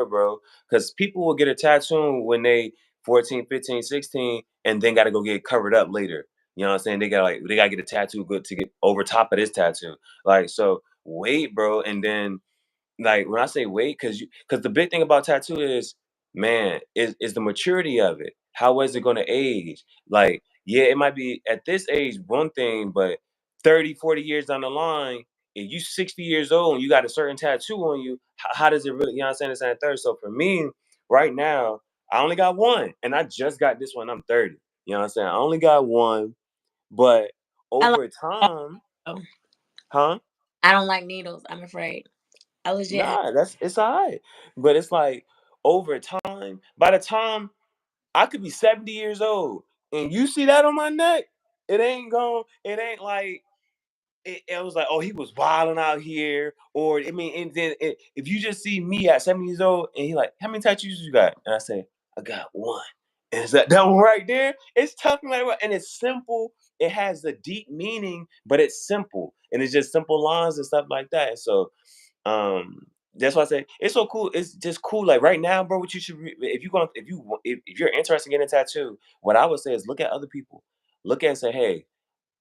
bro. Because people will get a tattoo when they 14, 15, 16, and then gotta go get covered up later. You know what I'm saying? They gotta get a tattoo good to get over top of this tattoo. Like so, wait, bro, and then like when I say wait, because the big thing about tattoo is, man, is the maturity of it. How is it gonna age? Like, yeah, it might be at this age one thing, but 30, 40 years down the line, if you 60 years old and you got a certain tattoo on you, how does it really, you know what I'm saying? It's that third. So for me, right now, I only got one, and I just got this one. I'm 30. You know what I'm saying? I only got one, but I like over time, oh, huh? I don't like needles, I'm afraid. I legit have Nah, it's alright. But it's like over time, by the time I could be 70 years old and you see that on my neck, it ain't like it was like, oh, he was wilding out here. Or I mean, and then if you just see me at 70 years old and he like, how many tattoos you got? And I say, I got one. And it's that one right there. It's talking like what? And it's simple. It has a deep meaning, but it's simple. And it's just simple lines and stuff like that. So that's why I say it's so cool. It's just cool. Like right now, bro, what you should if you going if you're interested in getting a tattoo, what I would say is look at other people. Look at and say, hey,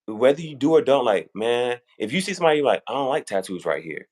whether you do or don't, like, man, if you see somebody you like, I don't like tattoos right here.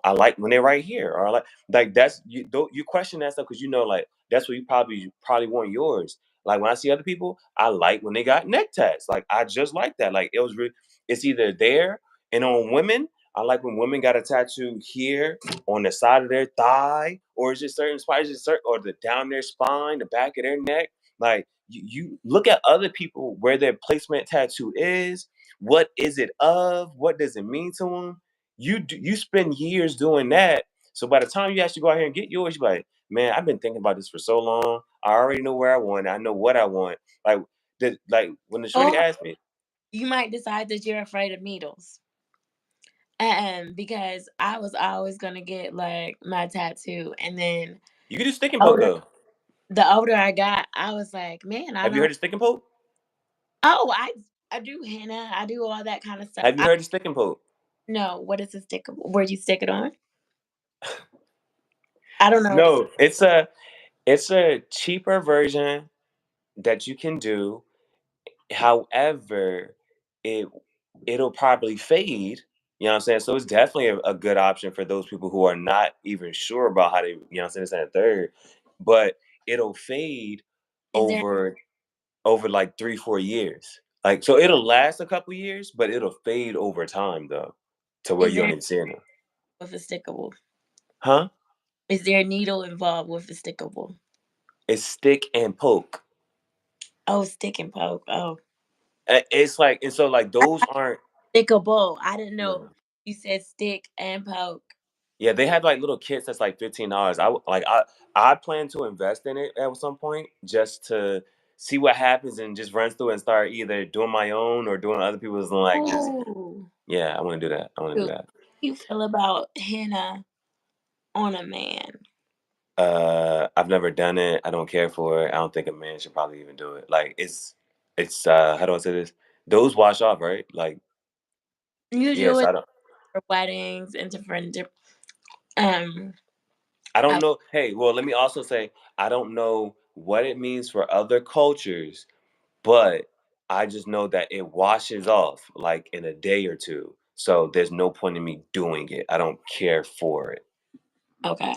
I like when they're right here, or I like that's you question that stuff because you know like that's what you probably want yours. Like when I see other people, I like when they got neck tats. Like I just like that. Like it was really, it's either there and on women. I like when women got a tattoo here on the side of their thigh, or it's just certain spots, just certain, or the down their spine, the back of their neck. Like you look at other people where their placement tattoo is. What is it of? What does it mean to them? You spend years doing that. So by the time you actually go out here and get yours, you're like, man, I've been thinking about this for so long. I already know where I want it. I know what I want. Like like when the shorty or asked me, you might decide that you're afraid of needles. Because I was always gonna get like my tattoo, and then You can do stick and poke older though. the older I got, I was like, man, I Have you don't. heard of stick and poke? Oh, I do henna, I do all that kind of stuff. Have you I heard of stick and poke? know what is a stick. Where you stick it on? I don't know what it's. No, it's a cheaper version that you can do. However, it it'll probably fade. You know what I'm saying? So it's definitely a good option for those people who are not even sure about how they, you know what I'm saying, this and the third. But it'll fade Is there over like 3, 4 years. Like so it'll last a couple years, but it'll fade over time though, to where is you don't there even see it. with a stickable? Huh? Is there a needle involved with a stickable? It's stick and poke. Oh, stick and poke. Oh, It's like and so like those aren't stickable. I didn't know no. you said stick and poke. Yeah, they had like little kits that's like $15. I plan to invest in it at some point just to see what happens and just run through and start either doing my own or doing other people's and like just Ooh, yeah, I want to do that. I want to do how that. you feel about henna on a man? I've never done it. I don't care for it. I don't think a man should probably even do it. Like it's how do I say this? Those wash off, right? Like yes, Usually I don't for weddings and different. Um, I don't uh, know. Hey, well, let me also say I don't know what it means for other cultures, but I just know that it washes off like in a day or two. So there's no point in me doing it. I don't care for it. okay,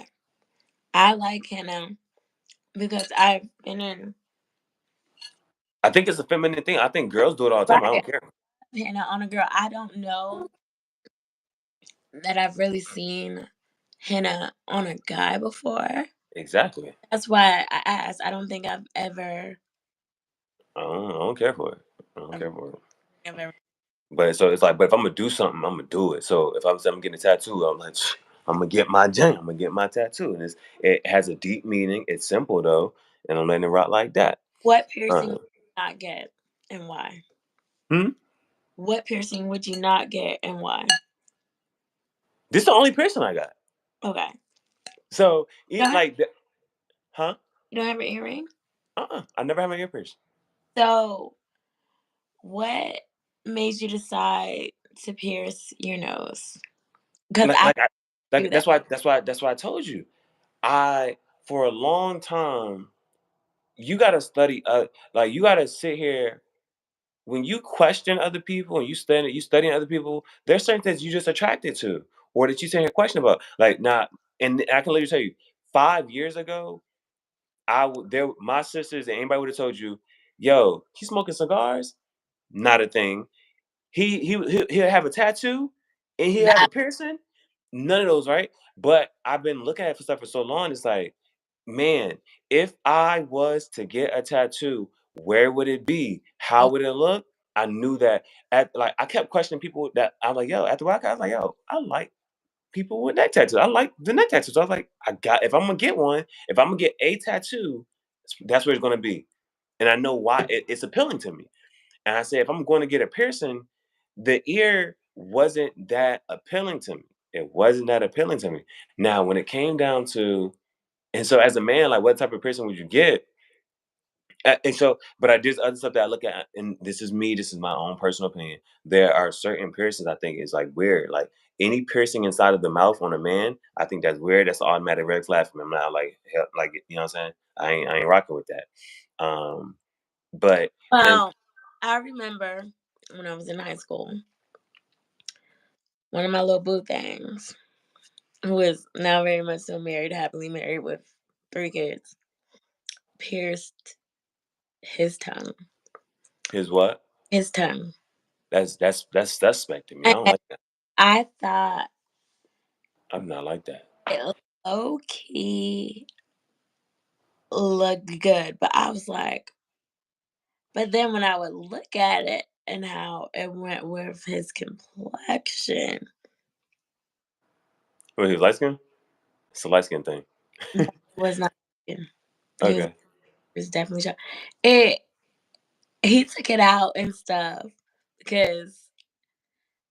I like henna because I've been in I think it's a feminine thing. I think girls do it all the time. I right don't care. henna on a girl. I don't know that I've really seen henna on a guy before. Exactly. That's why I asked. I don't think I've ever. I don't care for it. I don't I don't care for it. think I've ever. But so it's like, but if I'm gonna do something, I'm gonna do it. So if I'm saying I'm getting a tattoo, I'm like, I'm gonna get my jam. I'm gonna get my tattoo, and it has a deep meaning. It's simple though, and I'm letting it rock like that. What piercing Uh, would you not get and why? hmm? What piercing would you not get and why? This the only person I got. Okay. So You it don't have, like, huh? you don't have an earring? I never had my ear pierced. So, what made you decide to pierce your nose? Because Like, I like I, do like that. that's why I told you. I for a long time, you gotta study. Like you gotta sit here when you question other people and you studying other people, there's certain things you just attracted to or that you sitting here question about. Like not and I can literally tell you, 5 years ago, my sisters and anybody would have told you, yo, he's smoking cigars? Not a thing. He'll have a tattoo and he'll have a Not piercing? None of those, right? But I've been looking at for stuff for so long, it's like, man, if I was to get a tattoo, where would it be? How oh, would it look? I knew that at like I kept questioning people that I'm like, yo, at the rock, I was like, yo, I like people with neck tattoos. I like the neck tattoos. So I was like, I got if I'm gonna get one, if I'm gonna get a tattoo, that's where it's gonna be. And I know why it's appealing to me. And I said, if I'm going to get a piercing, the ear wasn't that appealing to me. It wasn't that appealing to me. Now, when it came down to and so as a man, like what type of person would you get? And so, but I there's other stuff that I look at, and this is me. This is my own personal opinion. There are certain piercings I think is like weird. Like any piercing inside of the mouth on a man, I think that's weird. That's an automatic red flag for me. I'm not like like you know what I'm saying. I ain't rocking with that. But and well, I remember when I was in high school, one of my little boo things, who is now very much so married, happily married with 3 kids, pierced his tongue. his what? His tongue. That's suspect to me. I don't And like that. I thought I'm not like that. it low key looked good, but I was like, but then when I would look at it and how it went with his complexion, Wait, he's light skin? It's a light skin thing. no, it was not. He Okay. was definitely it. He took it out and stuff Cause,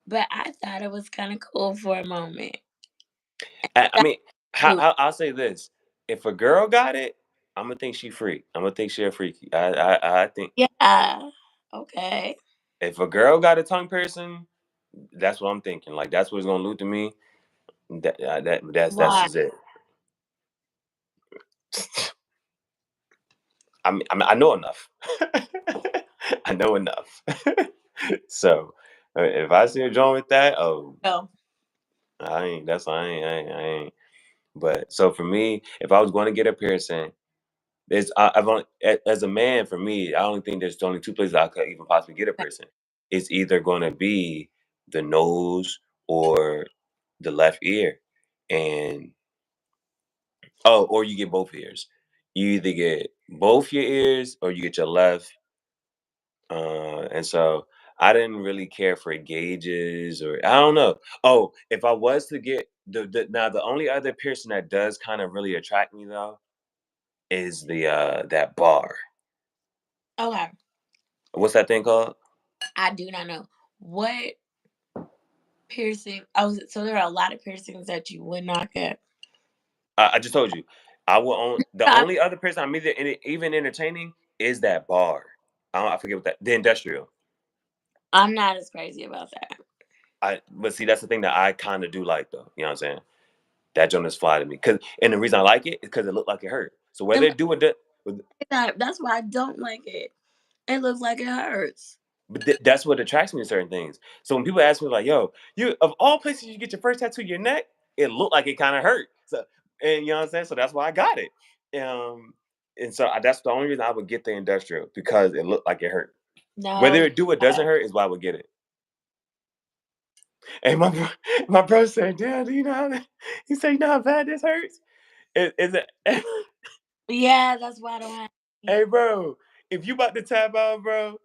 but I thought it was kind of cool for a moment. I Got mean, to- I'll say this: if a girl got it, I'm gonna think she freak. I'm gonna think she a freaky. I think Yeah. Okay. if a girl got a tongue piercing, that's what I'm thinking. Like that's what's gonna loot to me. That's Why? just it. I know enough. I know enough. So if I see a joint with that, oh, Oh, I ain't. That's I ain't. But so for me, if I was going to get a piercing, I've only as a man for me, I only think there's only two places I could even possibly get a okay. piercing. It's either going to be the nose or the left ear, and oh, or you get both ears. You either get both your ears or you get your left. And so I didn't really care for gauges or I don't know. Oh, if I was to get the only other piercing that does kind of really attract me though is the that bar. Okay. What's that thing called? I do not know what piercing. Oh, so there are a lot of piercings that you would not get. I just told you. I will own the I'm, only other person I'm even entertaining is that bar. I forget what that the industrial. I'm not as crazy about that. I but see that's the thing that I kind of do like though. You know what I'm saying? That joint is fly to me. Cause and the reason I like it is because it looked like it hurt. So It whether looks it do it, like that. That's why I don't like it. It looks like it hurts. but that's what attracts me to certain things. So when people ask me like, "Yo, you of all places you get your first tattoo, your neck," it looked like it kind of hurt. So and you know what I'm saying. So that's why I got it. Um, and so that's the only reason I would get the industrial because it looked like it hurt. No, Whether it do or uh, doesn't hurt is why I would get it. And my bro said, "Damn, do you know how he said, you know how bad this hurts? Is it?" yeah, that's why I don't have. Hey, bro, if you about to tap out, bro,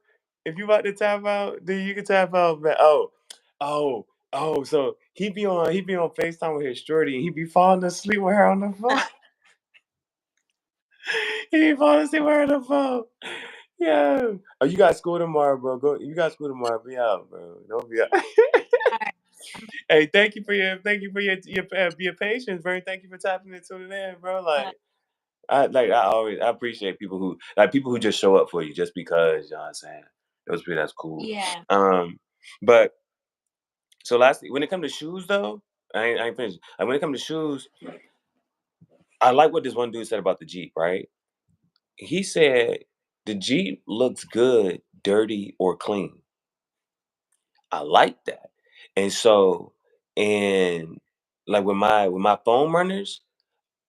if you about to tap out, then you can tap out, man. Oh, so he be on FaceTime with his shorty and he be falling asleep with her on the phone. He be falling asleep with her on the phone. Yeah. Oh, you got school tomorrow, bro. Go. You got school tomorrow. Be out, bro. Don't be out. All right, I'm Hey, thank you for your patience, bro. Thank you for tapping and tuning in, bro. I appreciate people who just show up for you just because, you know what I'm saying? That's cool. yeah. But so lastly, when it comes to shoes though, I ain't finished. Like when it comes to shoes, I like what this one dude said about the Jeep, right? He said the Jeep looks good, dirty, or clean. I like that. And so and like with my foam runners,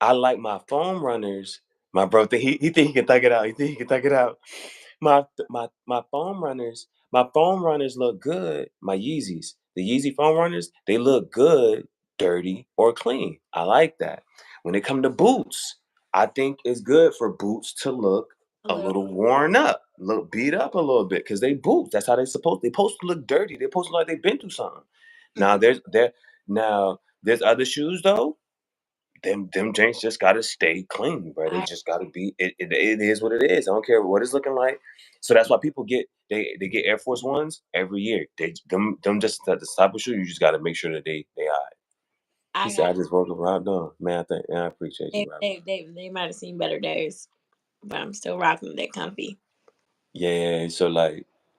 I like my foam runners. My bro think he think he can thug it out. He think he can thug it out. My foam runners look good. My Yeezys, the Yeezy foam runners, they look good, dirty or clean. I like that. When it come to boots, I think it's good for boots to look A a little. little worn up, look beat up a little bit, because they boots. That's how they supposed to look dirty. They're supposed to look like they've been through something. Now Mhm. there's other shoes though them Janks just gotta stay clean, bro. They I, just gotta be. It is what it is. I don't care what it's looking like. So that's why people they get Air Force Ones every year. Them just the type of shoe you just gotta make sure that they are. He I said, got. "I just woke up right done, man. I appreciate you, They, bro. they, they, they might have seen better days, but I'm still rocking that comfy. Yeah.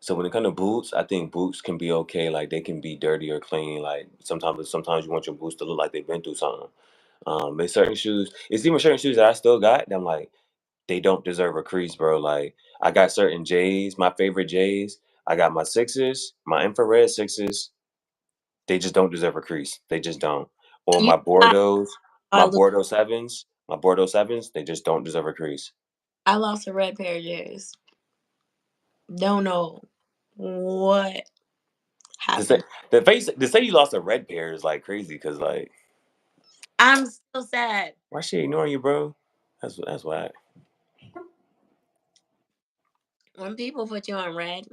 So when it comes to boots, I think boots can be okay. Like they can be dirty or clean. Like sometimes you want your boots to look like they've been through something. There's certain shoes. It's even certain shoes that I still got. That I'm like. They don't deserve a crease, bro. Like I got certain J's, my favorite J's. I got my sixes, my infrared sixes. They just don't deserve a crease. They just don't. Or You, my I, Bordeaux, I, my lo- Bordeaux sevens, my Bordeaux sevens. They just don't deserve a crease. I lost a red pair of J's. Don't know what To say happened. to say you lost a red pair is like crazy because like I'm still sad. why she ignoring you, bro? That's why. When people put you on red,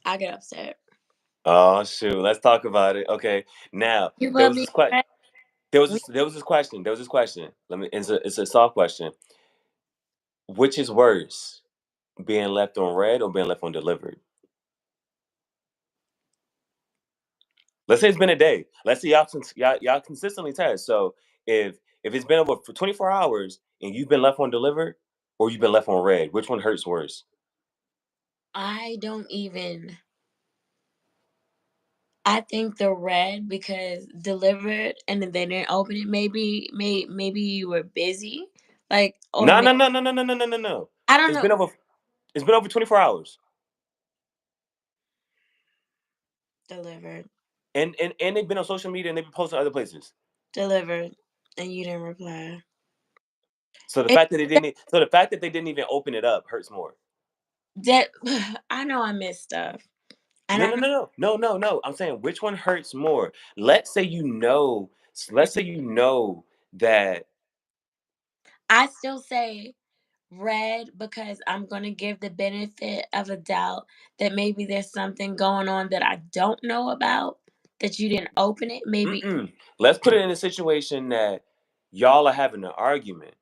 I get upset. Oh shoot, let's talk about it. Okay, now You there put was me this question. on red. We, There was this question. It's a soft question. Which is worse? Being left on red or being left on delivered? Let's say it's been a day. Let's say y'all consistently text. So if it's been over for 24 hours and you've been left undelivered or you've been left on red, which one hurts worse? I don't even. I think the red because delivered and then they didn't open it. Maybe you were busy, like or No, no, no, no, no, no, no, no, no, no. I don't It's know. been over. It's been over 24 hours, Delivered, and they've been on social media and they've been posting other places. delivered, and you didn't reply. So the It, fact that they didn't. So the fact that they didn't even open it up hurts more. that I know I missed stuff, and No, I no, know no, no, no, no, no. I'm saying which one hurts more. Let's say you know. Let's say you know that. I still say red because I'm gonna give the benefit of a doubt that maybe there's something going on that I don't know about that you didn't open it. Maybe. Mm-mm. Let's put it in a situation that y'all are having an argument.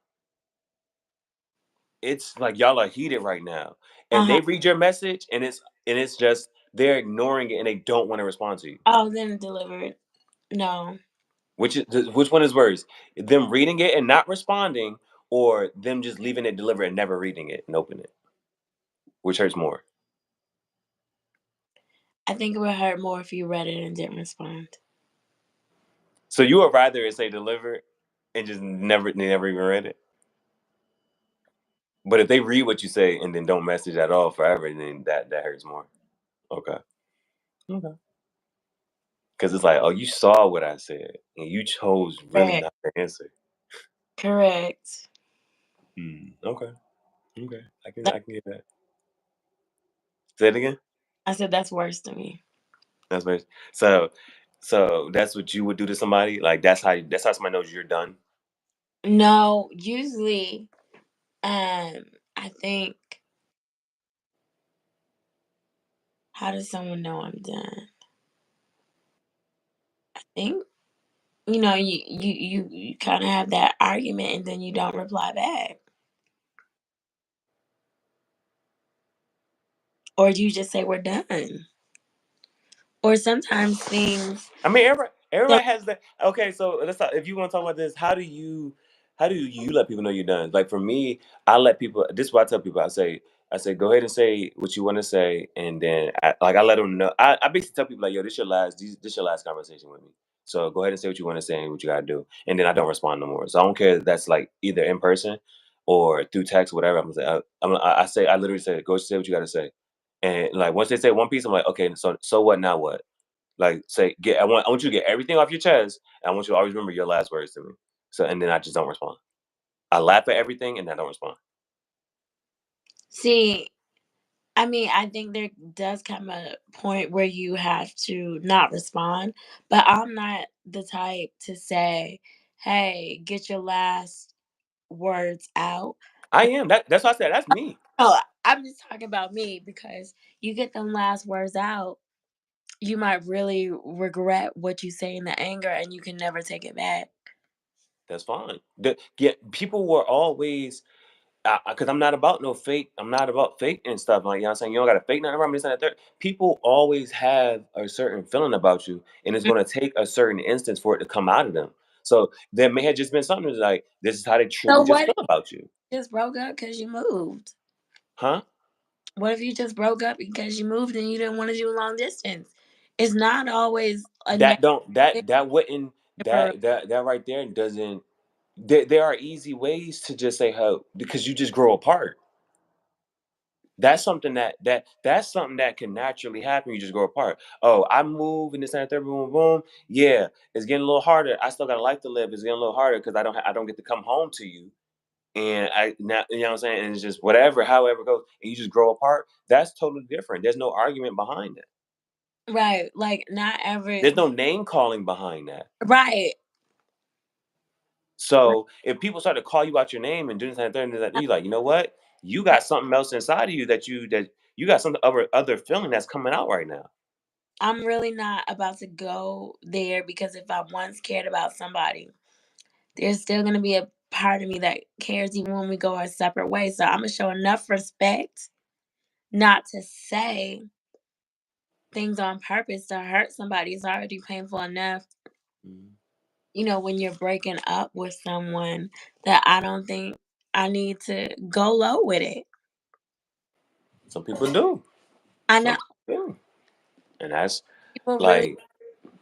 It's like y'all are heated right now, Uh and huh. they read your message, and it's just they're ignoring it, and they don't want to respond to you. Oh, then delivered. No, Which one is worse? Them reading it and not responding, or them just leaving it delivered and never reading it and open it? Which hurts more? I think it would hurt more if you read it and didn't respond. So you would rather it say delivered and just never even read it? But if they read what you say and then don't message at all forever, then that hurts more. Okay. Okay. Because it's like, oh, you saw what I said and you chose really Correct. not to answer. Correct. Okay. Okay. That, I can get that. Say it again. I said that's worse to me. That's what. So so that's what you would do to somebody. Like that's how somebody knows you're done. No, usually, I think. How does someone know I'm done? I think you kind of have that argument and then you don't reply back, or you just say we're done. Or sometimes things. I mean, So, everybody has that. Okay, so let's talk. If you want to talk about this, how do you let people know you're done? Like for me, I let people. This is what I tell people. I say go ahead and say what you want to say, and then I let them know. I basically tell people like, yo, this your last conversation with me. So go ahead and say what you want to say and what you gotta do, and then I don't respond no more. So I don't care if that's like either in person or through text, whatever. I'm gonna say. I say I literally say go say what you gotta say, and like once they say one piece, I'm like, okay, so what now? What? Like, say, I want you to get everything off your chest. And I want you to always remember your last words to me. So, and then I just don't respond. I laugh at everything and I don't respond. see, I mean, I think there does come a point where you have to not respond, but I'm not the type to say, "Hey, get your last words out." I am. That's why I said that's me. No, I'm just talking about me because you get them last words out, you might really regret what you say in the anger and you can never take it back. That's fine. Yeah, people were always because I'm not about no fake. I'm not about fake and stuff. Like you know what I'm saying, you don't got to fake nothing around me. This and that. Third. People always have a certain feeling about you, and it's Mm. going to take a certain instance for it to come out of them. So there may have just been something that's like this is how they So truly just what feel if about you, you just broke up because you moved? huh? What if you just broke up because you moved and you didn't want to do long distance? It's not always a That negative don't that wouldn't for that right there doesn't there are easy ways to just say how because you just grow apart. That's something that's something that can naturally happen. You just grow apart. Oh, I move and this and that, third, boom, boom, boom. Yeah, it's getting a little harder. I still got a life to live. It's getting a little harder because I don't get to come home to you. And I now you know what I'm saying. And it's just whatever, however it goes, and you just grow apart. That's totally different. There's no argument behind it. right. Like not every There's no name calling behind that. right. Right. So if people start to call you out your name and doing this and that, and that, you like, you know what? You got something else inside of you that you got some other feeling that's coming out right now. I'm really not about to go there because if I once cared about somebody, there's still gonna be a part of me that cares even when we go our separate ways. So I'm gonna show enough respect not to say things on purpose to hurt somebody. It's already painful enough, Mhm. when you're breaking up with someone, that I don't think I need to go low with it. Some people do. I know Some people do. And that's people really, like,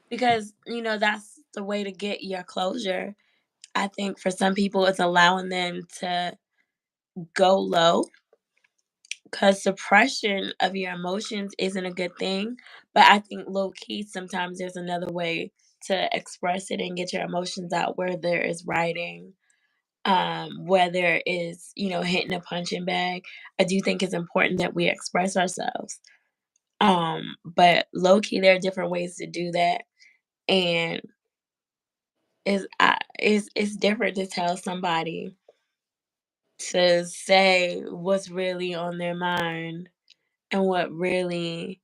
because, that's the way to get your closure. I think for some people, it's allowing them to go low, because suppression of your emotions isn't a good thing. But I think low key, sometimes there's another way to express it and get your emotions out, where there is writing, where there is, hitting a punching bag. I do think it's important that we express ourselves. But low key, there are different ways to do that. And it's different to tell somebody to say what's really on their mind and what really,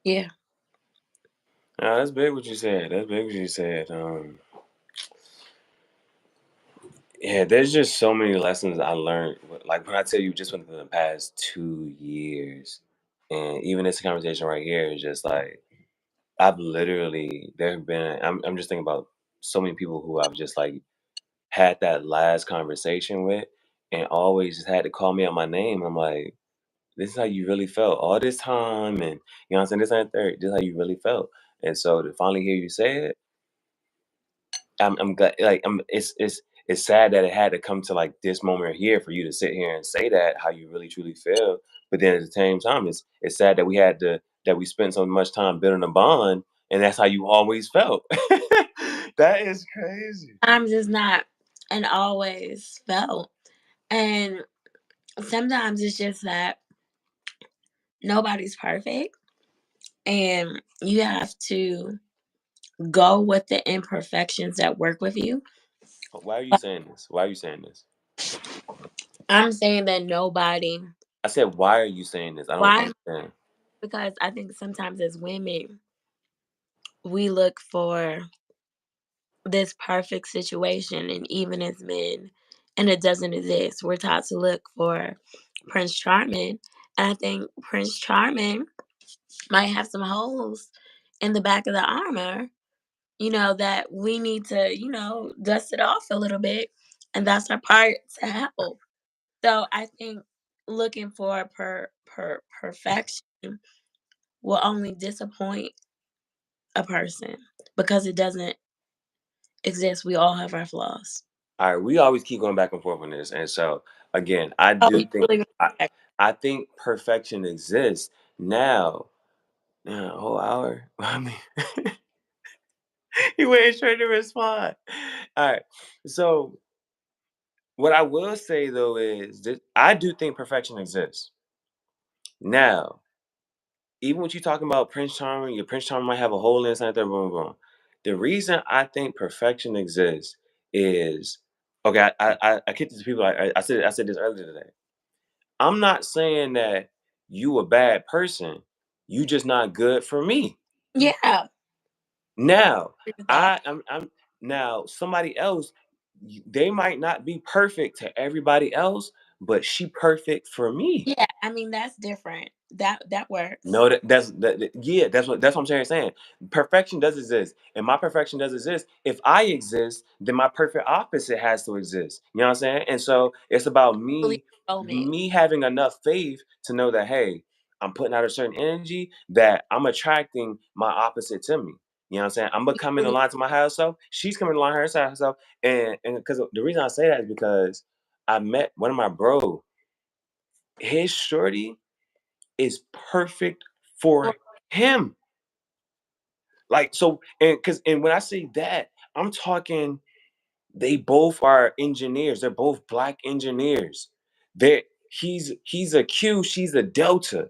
yeah. nah, that's big what you said. That's big what you said. Yeah, there's just so many lessons I learned. Like when I tell you, just within the past 2 years, and even this conversation right here is just like I've literally there have been. I'm just thinking about so many people who I've just like had that last conversation with, and always just had to call me out my name. I'm like, this is how you really felt all this time, and you know what I'm saying. This and that third. This is how you really felt, and so to finally hear you say it, I'm glad. Like it's sad that it had to come to like this moment here for you to sit here and say that how you really truly feel. But then at the same time, it's sad that we spent so much time building a bond, and that's how you always felt. That is crazy. I'm just not and always felt. And sometimes it's just that nobody's perfect, and you have to go with the imperfections that work with you. Why are you But saying this? Why are you saying this? I'm saying that nobody, I said, why are you saying this? I don't why? understand. Because I think sometimes as women, we look for this perfect situation, and even as men, and it doesn't exist. We're taught to look for Prince Charming, and I think Prince Charming might have some holes in the back of the armor, that we need to, dust it off a little bit, and that's our part to help. So I think looking for perfection will only disappoint a person, because it doesn't exist. We all have our flaws. All right, we always keep going back and forth on this, and so again, I Oh, do you think really gonna I, check. I think perfection exists now. A whole hour. I mean, he waited straight to respond. All right, so what I will say though is that I do think perfection exists now. Even what you talking about Prince Charming, your Prince Charming might have a hole inside there, boom, boom. The reason I think perfection exists is okay. I kicked it to people. I said this earlier today. I'm not saying that you a bad person. You just not good for me. Yeah, I Now, agree with that. I'm now somebody else. They might not be perfect to everybody else, but she perfect for me. Yeah, I mean, that's different. That works. No, yeah, that's what I'm saying. Perfection does exist, and my perfection does exist. If I exist, then my perfect opposite has to exist. You know what I'm saying? And so it's about Believe me, soulmate. me having enough faith to know that hey, I'm putting out a certain energy that I'm attracting my opposite to me. You know what I'm saying? I'm You becoming believe aligned to my higher self. She's coming aligned to her side herself, and because the reason I say that is because I met one of my bro. His shorty is perfect for for him. Like so, and when I say that, I'm talking they both are engineers. They're both black engineers. They he's a Q, she's a Delta.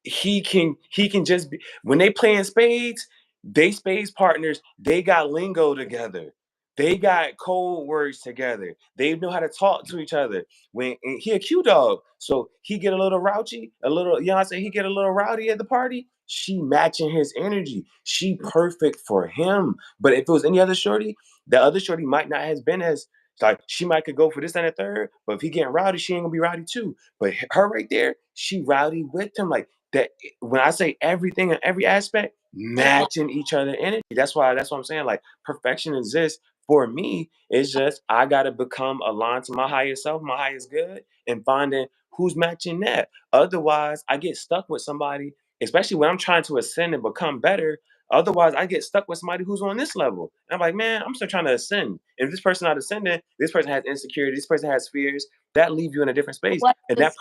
He can just be when they playing spades, they spades partners, they got lingo together. They got code words together. They know how to talk to each other. When and he a Q dog, so he get a little rowdy, a little, you know what I'm saying? He get a little rowdy at the party. She matching his energy. She perfect for him. But if it was any other shorty, the other shorty might not have been as like she might could go for this and a third, but if he getting rowdy, she ain't gonna be rowdy too. But her right there, she rowdy with him. Like that when I say everything in every aspect, It's like, matching each other energy. That's what I'm saying. Like perfection exists for me. It's just I gotta become aligned to my highest self, my highest good, and finding who's matching that. Otherwise, I get stuck with somebody, especially when I'm trying to ascend and become better. Otherwise, I get stuck with somebody who's on this level. And I'm like, man, I'm still trying to ascend. And if this person not ascending, this person has insecurity, this person has fears, that leave you in a different space. what And is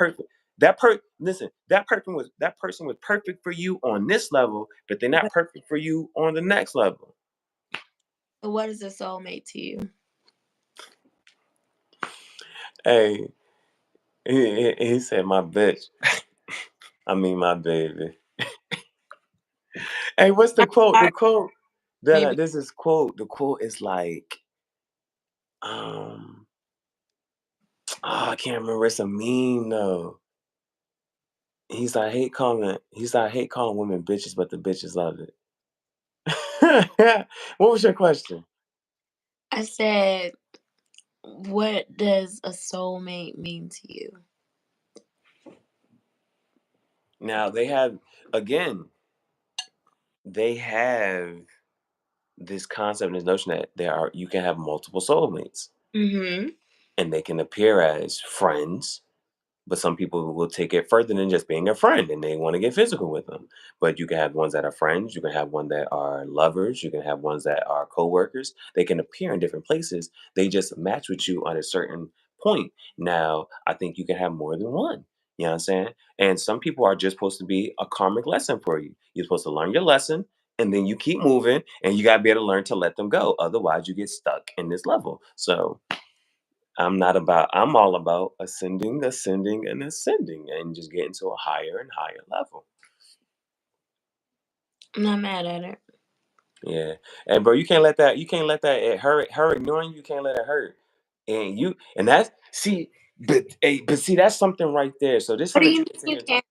that person was perfect for you on this level, but they're not perfect for you on the next level. what is a soulmate to you? Hey, he said my bitch. I mean my baby. Hey, what's the quote? The quote that Maybe this is quote. The quote is like, um, I can't remember. It's a meme though. I hate calling women bitches, but the bitches love it. What was your question? I said, what does a soulmate mean to you? Now again, they have this concept, this notion that you can have multiple soulmates, Mm-hmm. and they can appear as friends. But some people will take it further than just being a friend and they want to get physical with them. But you can have ones that are friends, you can have one that are lovers, you can have ones that are co-workers. They can appear in different places. They just match with you at a certain point. Now, I think you can have more than one. You know what I'm saying? And some people are just supposed to be a karmic lesson for you. You're supposed to learn your lesson and then you keep moving and you gotta be able to learn to let them go. Otherwise, you get stuck in this level. So I'm all about ascending, ascending, and ascending and just getting to a higher and higher level. I'm not mad at it. Yeah. And bro, you can't let that her ignoring you can't let it hurt. And that's see, but see that's something right there. So this is What do something you that you mean can sit you here and talk. can't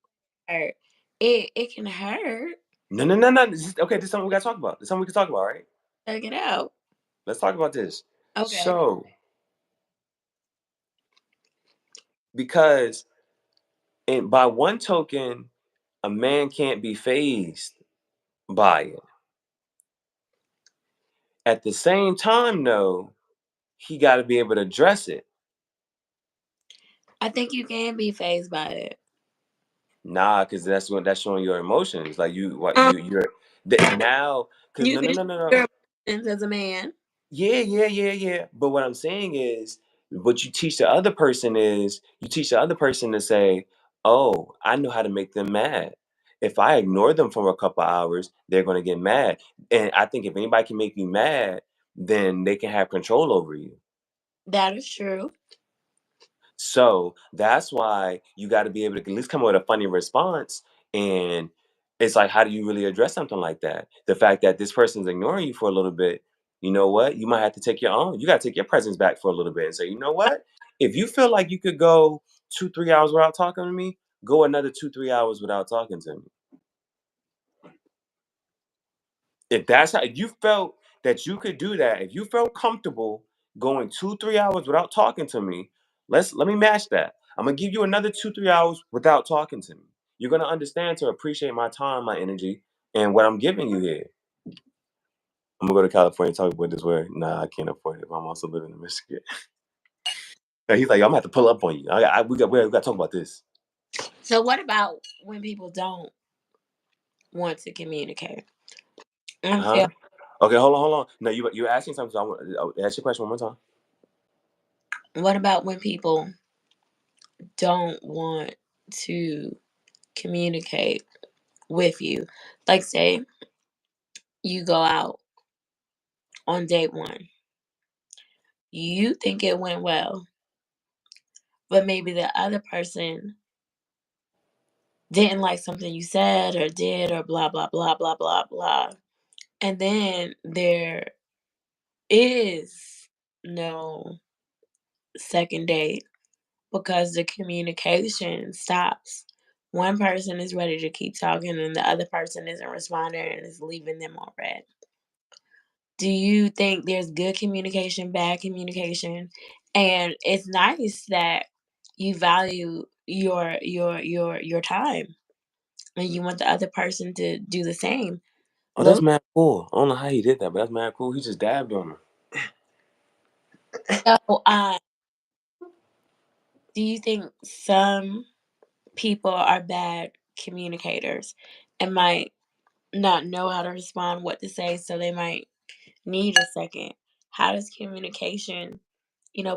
hurt? It can hurt. No, no, no, no. Okay, this is something we gotta talk about. This is something we can talk about, right? Check it out. Let's talk about this. Okay. So because and by one token, a man can't be phased by it. At the same time, though, he got to be able to address it. I think you can be phased by it. Nah, because that's showing your emotions. Like you, what Um, now? Because you no, no, can no, no, show no. your emotions as a man. Yeah, yeah, yeah, yeah. But what I'm saying is, what you teach the other person is, you teach the other person to say, "Oh, I know how to make them mad. If I ignore them for a couple hours, they're going to get mad." And I think if anybody can make you mad, then they can have control over you. That is true. So that's why you got to be able to at least come up with a funny response. And it's like, how do you really address something like that? The fact that this person's ignoring you for a little bit, you know what? You might have to take your own. You got to take your presence back for a little bit and say, you know what? If you feel like you could go 2, 3 hours without talking to me, go another 2, 3 hours without talking to me. If you felt that you could do that, if you felt comfortable going 2, 3 hours without talking to me, let me match that. I'm gonna give you another 2, 3 hours without talking to me. You're gonna understand to appreciate my time, my energy, and what I'm giving you here. I'm gonna go to California and talk about this where nah, I can't afford it. But I'm also living in Michigan. And he's like, I'm gonna have to pull up on you. We got to talk about this. So what about when people don't want to communicate? I Huh? feel Okay, hold on. No, you're asking something. So I want ask your question one more time. what about when people don't want to communicate with you? Like say you go out on date one. You think it went well, but maybe the other person didn't like something you said or did or blah blah blah blah blah blah. And then there is no second date because the communication stops. One person is ready to keep talking and the other person isn't responding and is leaving them on red. Do you think there's good communication, bad communication? And it's nice that you value your time. and you want the other person to do the same. Oh, that's Low. mad cool. I don't know how he did that, but that's mad cool. He just dabbed on her. So, do you think some people are bad communicators and might not know how to respond, what to say, so they might need a second? How does communication,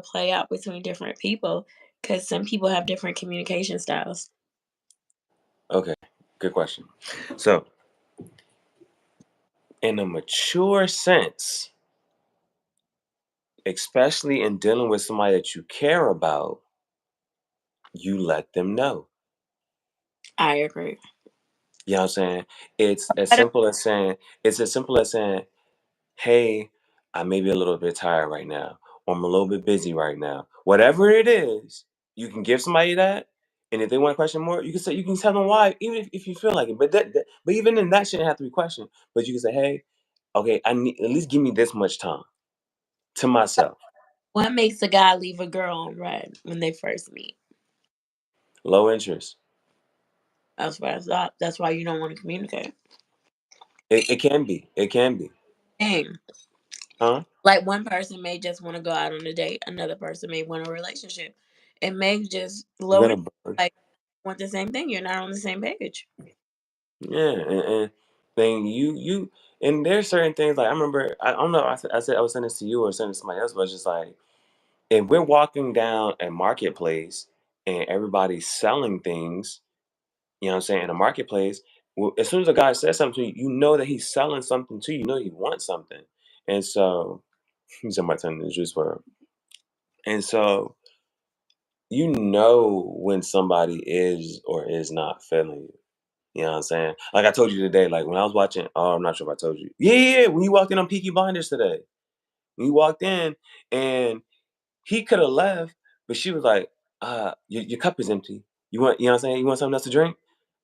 play out between different people? Because some people have different communication styles. Okay, good question. So, in a mature sense, especially in dealing with somebody that you care about, you let them know. I agree. You know what I'm saying? It's as I don't simple as saying, it's as simple as saying, hey, I may be a little bit tired right now, or I'm a little bit busy right now. Whatever it is, you can give somebody that. And if they want to question more, you can say you can tell them why, even if you feel like it. But even then that shouldn't have to be questioned. But you can say, hey, okay, I need at least give me this much time to myself. what makes a guy leave a girl on red when they first meet? Low interest. That's what I thought. That's why you don't want to communicate. It can be. It can be. Dang. Huh? Like one person may just want to go out on a date, another person may want a relationship. It may just You're lower, gonna burn. like, want the same thing. You're not on the same page. Yeah, and then you and there's certain things like I remember I don't know I said I was sending this to you or sending this to somebody else, but it's just like if we're walking down a marketplace and everybody's selling things, you know what I'm saying, in a marketplace, well, as soon as a guy says something to you, you know that he's selling something to you. You know he wants something, and so he's on my tongue in the juice for. And so you know when somebody is or is not feeling you. You know what I'm saying? Like I told you today, like when I was watching, oh, I'm not sure if I told you. Yeah, yeah, yeah, when you walked in on Peaky Blinders today. When you walked in and he could have left, but she was like, your cup is empty. You know what I'm saying? You want something else to drink?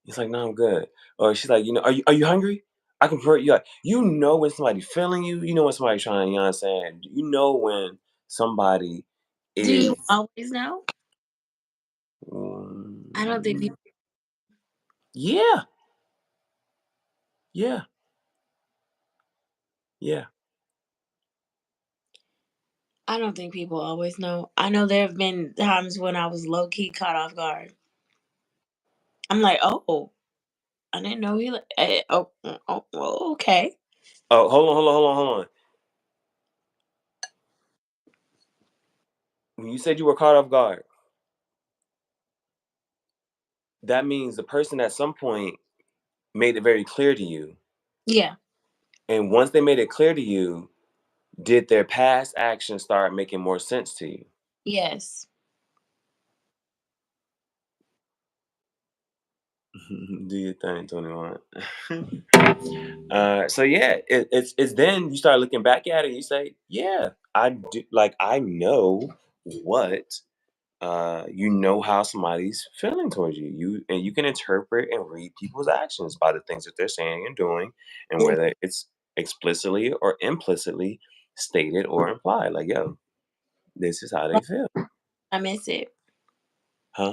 He's like, no, I'm good. Or she's like, are you hungry? I can convert you. Like, you know when somebody's feeling you, you know when somebody's trying, you know what I'm saying? You know when somebody Do you is always know? I don't think mm, people. yeah, yeah, yeah. I don't think people always know. I know there have been times when I was low key caught off guard. I'm like, oh, I didn't know he. Okay. Oh, hold on, hold on, hold on, hold on. When you said you were caught off guard, that means the person at some point made it very clear to you. Yeah. And once they made it clear to you, did their past actions start making more sense to you? Yes. Do you think 21? So yeah, it's then you start looking back at it and you say, yeah, I do like I know what you know how somebody's feeling towards you. You can interpret and read people's actions by the things that they're saying and doing, and Yeah. whether it's explicitly or implicitly stated or implied. Like, yo, this is how they feel, I miss it. huh?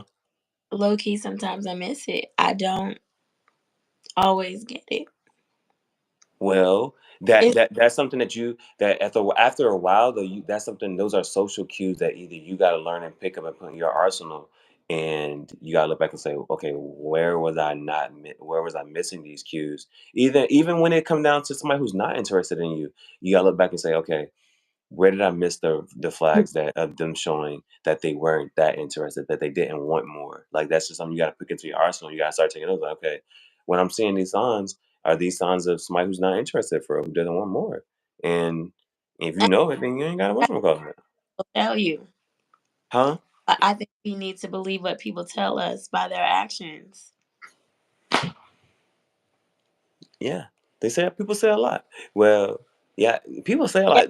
Low key, sometimes I miss it. I don't always get it. Well, that It's that that's something that you that after a while though you that's something those are social cues that either you got to learn and pick up and put in your arsenal, and you got to look back and say, okay, where was I missing these cues? Even when it come down to somebody who's not interested in you, you got to look back and say, okay, where did I miss the flags that of them showing that they weren't that interested, that they didn't want more? Like that's just something you got to put into your arsenal. You got to start taking those. Like, okay, when I'm seeing these signs, are these signs of somebody who's not interested for who doesn't want more? And if you and know it, then you ain't got to I whatchamacallit call it, will tell you. huh? I think we need to believe what people tell us by their actions. Yeah, they say people say a lot. Well, yeah, people say a Yeah. lot,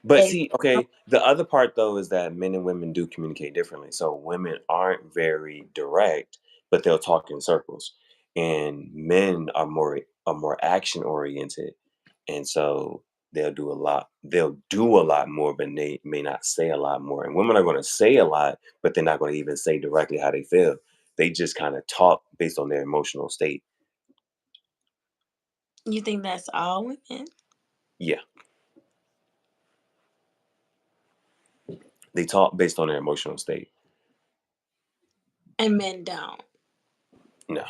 but They, see, okay, the other part though is that men and women do communicate differently. So women aren't very direct, but they'll talk in circles, and men are more action oriented, and so They'll do a lot more, but they may not say a lot more. And women are going to say a lot, but they're not going to even say directly how they feel. They just kind of talk based on their emotional state. You think that's all women? Yeah, they talk based on their emotional state. And men don't. No,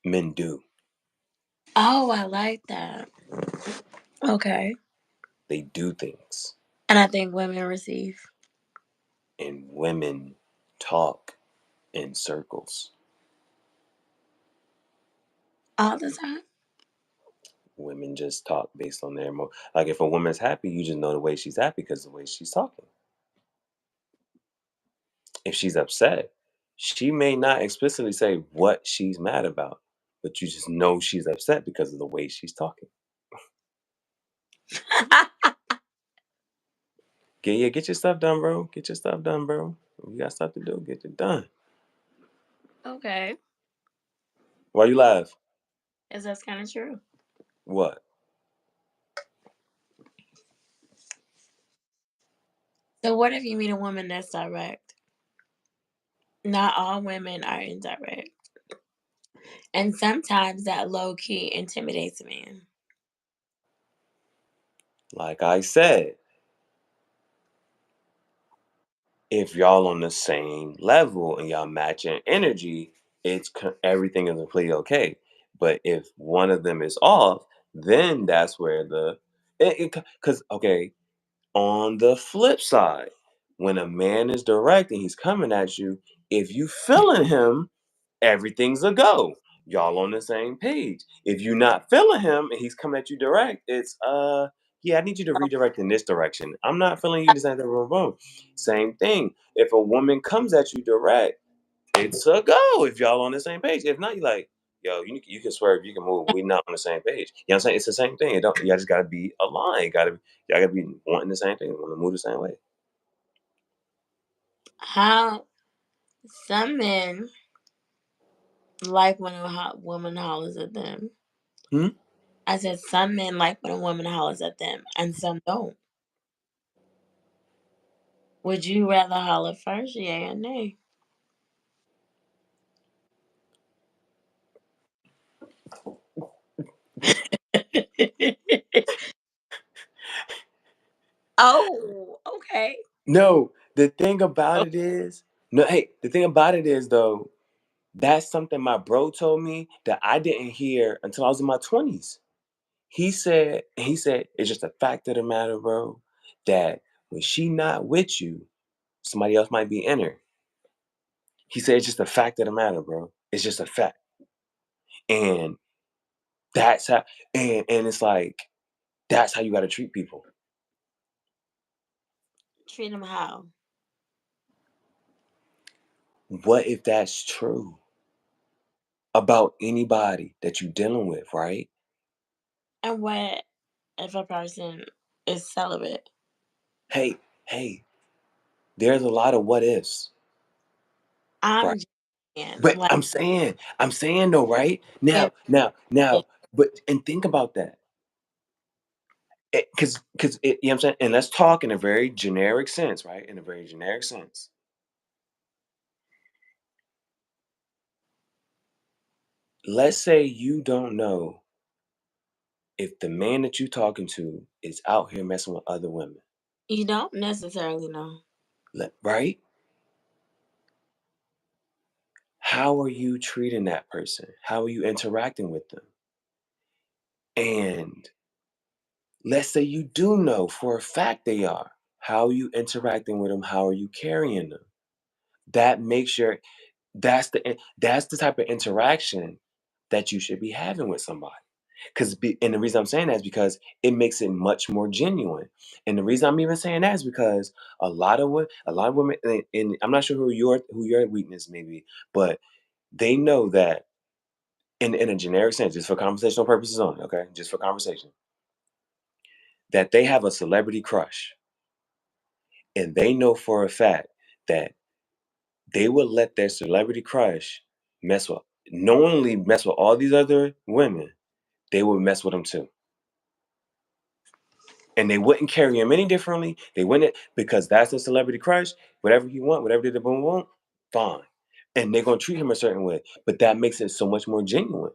men do. Oh, I like that. Okay. They do things, And I think women receive and women talk in circles. all the time. Women just talk based on their like if a woman's happy, you just know the way she's happy because the way she's talking. If she's upset, she may not explicitly say what she's mad about, but you just know she's upset because of the way she's talking. Get your stuff done, bro. Get your stuff done, bro. If you got stuff to do, get it done. Okay. Why you laugh? Is that's kind of true. What? So what if you meet a woman that's direct? Not all women are indirect. And sometimes that low key intimidates a man. Like I said, if y'all on the same level and y'all matching energy, everything is completely okay. But if one of them is off, then that's where because okay, on the flip side, when a man is direct and he's coming at you, if you feeling him, everything's a go. Y'all on the same page. If you're not feeling him and he's coming at you direct, it's yeah, I need you to redirect in this direction. I'm not feeling you in this other room. Same thing. If a woman comes at you direct, it's a go if y'all on the same page. If not, you like, yo, you can swerve, you can move. We not on the same page. You know what I'm saying? It's the same thing. It don't y'all just gotta be aligned. Y'all gotta be wanting the same thing, want to move the same way. How some men like when a hot woman hollers at them. Hmm? I said some men like when a woman hollers at them, and some don't. Would you rather holler first, yeah or nay? Oh, okay. No, the thing about it is, no, hey, the thing about it is though, that's something my bro told me that I didn't hear until I was in my 20s. He said, it's just a fact of the matter, bro, that when she not with you, somebody else might be in her. He said it's just a fact of the matter, bro. It's just a fact. And that's how and it's like that's how you gotta treat people. Treat them how? What if that's true about anybody that you dealing with, right? And what if a person is celibate? Hey, hey, there's a lot of what ifs, right? I'm just saying, But like, I'm saying though, right? if Now, but and think about that. Because you know what I'm saying? And let's talk in a very generic sense, right? In a very generic sense. Let's say you don't know if the man that you talking to is out here messing with other women, you don't necessarily know. right? How are you treating that person? How are you interacting with them? And let's say you do know for a fact they are. How are you interacting with them? How are you carrying them? That makes sure that's the type of interaction that you should be having with somebody. And the reason I'm saying that is because it makes it much more genuine. And the reason I'm even saying that is because a lot of women, and I'm not sure who your weakness may be, but they know that in a generic sense, just for conversational purposes only, okay, just for conversation, that they have a celebrity crush, and they know for a fact that they would let their celebrity crush mess with knowingly mess with all these other women. They would mess with them too. And they wouldn't carry him any differently. They wouldn't because that's a celebrity crush. Whatever he want, whatever the boom want, fine. and they're gonna treat him a certain way. But that makes it so much more genuine.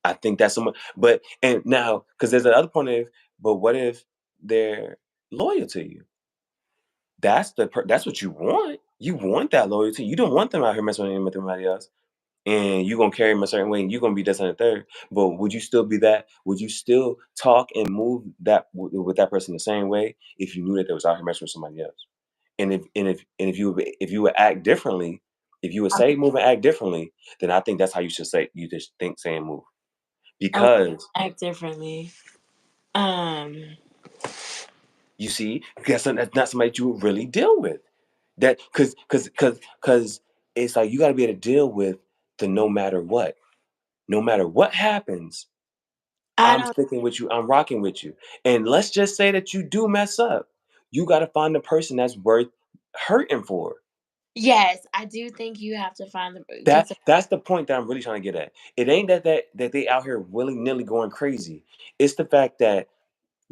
I think that's so much. But and now, because there's another point of, but what if they're loyal to you? That's what you want. You want that loyalty. You don't want them out here messing with anybody else. And you gonna carry them a certain way, and you gonna be this and the third. But would you still be that? Would you still talk and move with that person the same way if you knew that they was out here messing with somebody else? And if you would act differently, if you would I say move and act differently, then I think that's how you should say you just think say and move. I would Because act differently. Um, you see, that's not somebody you would really deal with. That because it's like you got to be able to deal with the no matter what. No matter what happens, I I'm don't. sticking with you. I'm rocking with you. And let's just say that you do mess up. You got to find the person that's worth hurting for. Yes, I do think you have to find the That because that's the point that I'm really trying to get at. It ain't that they out here willy nilly going crazy. It's the fact that,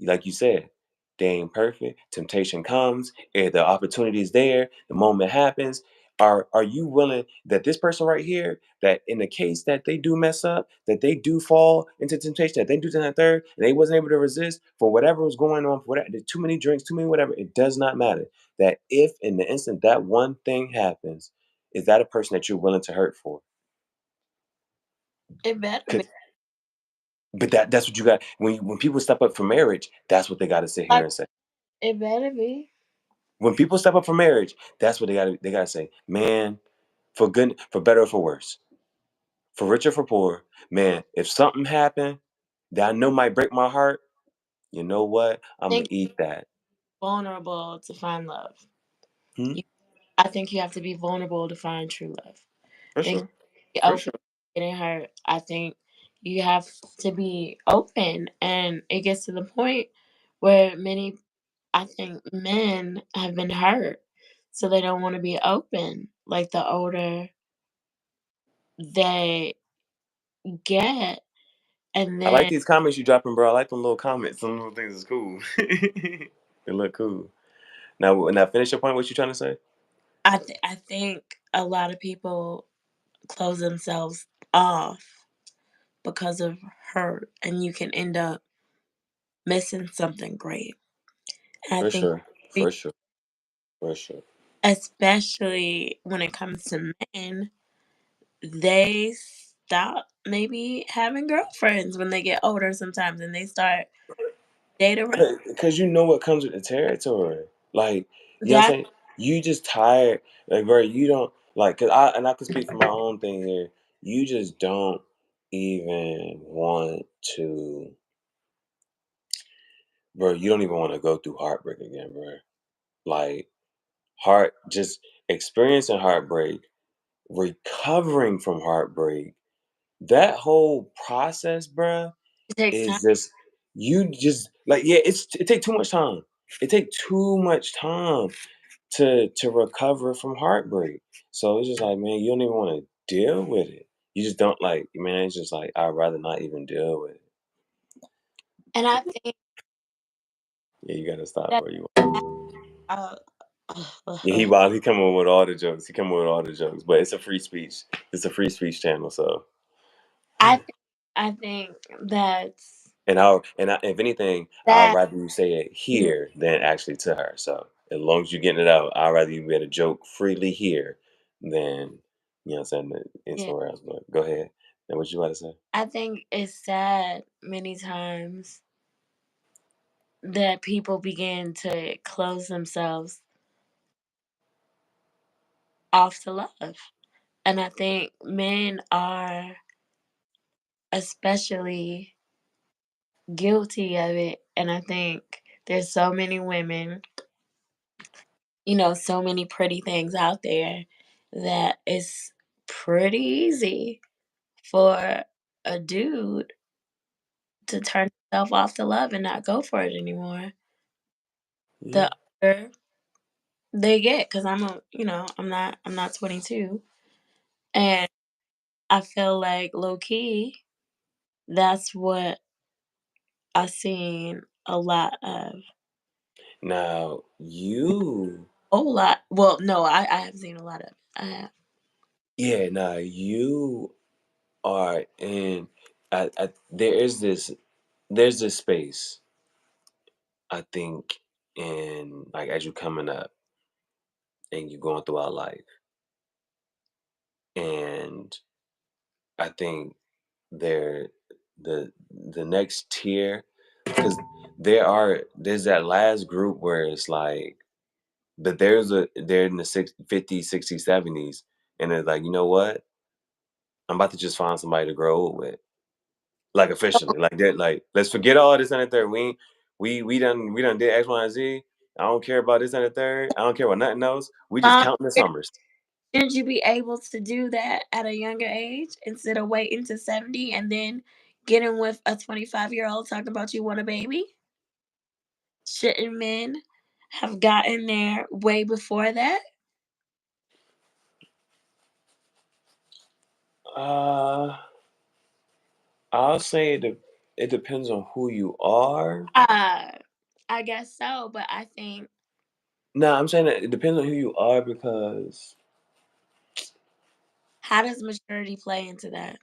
like you said, they ain't perfect. Temptation comes, and the opportunity is there. The moment happens. Are you willing that this person right here, that in the case that they do mess up, that they do fall into temptation, that they do to that third, and they wasn't able to resist for whatever was going on, for whatever, too many drinks, too many whatever, it does not matter. That if in the instant that one thing happens, is that a person that you're willing to hurt for? it better be 'Cause- But that's what you got when people step up for marriage. That's what they got to sit here like and say. it better be. When people step up for marriage, that's what they gotta say. Man, for good, for better or for worse, for rich or for poor, man, if something happened that I know might break my heart, you know what? I'm gonna Think eat that. vulnerable to find love. Hmm? You, I think you have to be vulnerable to find true love. For I think sure. you For open sure. getting hurt. I think you have to be open, and it gets to the point where many, I think, men have been hurt, so they don't want to be open. Like the older they get, and I like then these comments you dropping, bro. I like them little comments. Some little things is cool. They look cool. Now finish your point. What you trying to say? I think a lot of people close themselves off because of hurt, and you can end up missing something great. And I For think, sure. For sure. For sure. especially when it comes to men, they stop maybe having girlfriends when they get older sometimes, and they start dating around. Cause you know what comes with the territory. Like, you know what I'm That saying? You just tired. Like, bro, you don't like cause I can speak for my own thing here. You just don't even want to, bro, you don't even want to go through heartbreak again, bro. Like heart just experiencing heartbreak, recovering from heartbreak, that whole process, bro, it takes time. is just you just like yeah, it take too much time. It take too much time to recover from heartbreak. So it's just like, man, you don't even want to deal with it. You just don't like, man. It's just like I'd rather not even deal with it. And I think Yeah, you gotta stop, that bro. uh, Yeah, he wild. He coming with all the jokes. He coming with all the jokes. But it's a free speech. It's a free speech channel. So, I think I think that's if anything, I'd that. rather you say it Yeah, here than actually to her. So as long as you're getting it out, I'd rather you be able to joke freely here than what I'm saying in yeah. somewhere else. But go ahead. And what you about to say? I think it's sad many times that people begin to close themselves off to love. And I think men are especially guilty of it. And I think there's so many women, so many pretty things out there that it's pretty easy for a dude to turn himself off to love and not go for it anymore. Yeah. The older they get, because I'm not 22, and I feel like low key that's what I seen a lot of. Now you Whole lot. Well, no, I have seen a lot of. I have. Yeah, nah, you are in. There is this. There's this space. I think in like as you coming up and you going throughout life, and I think there the next tier because there's that last group where it's like that they're in the 50s, 60s, 70s, and it's like, you know what? I'm about to just find somebody to grow old with. Like officially. Like they're like, let's forget all this and the third. We done did X, Y, and Z. I don't care about this and the third. I don't care about nothing else. We just Um, counting the summers. shouldn't you be able to do that at a younger age instead of waiting to 70 and then getting with a 25-year-old talking about you want a baby? Shouldn't men have gotten there way before that? Uh I'll say it depends on who you are. Uh, I guess so, but I think No, I'm saying that it depends on who you are because how does maturity play into that?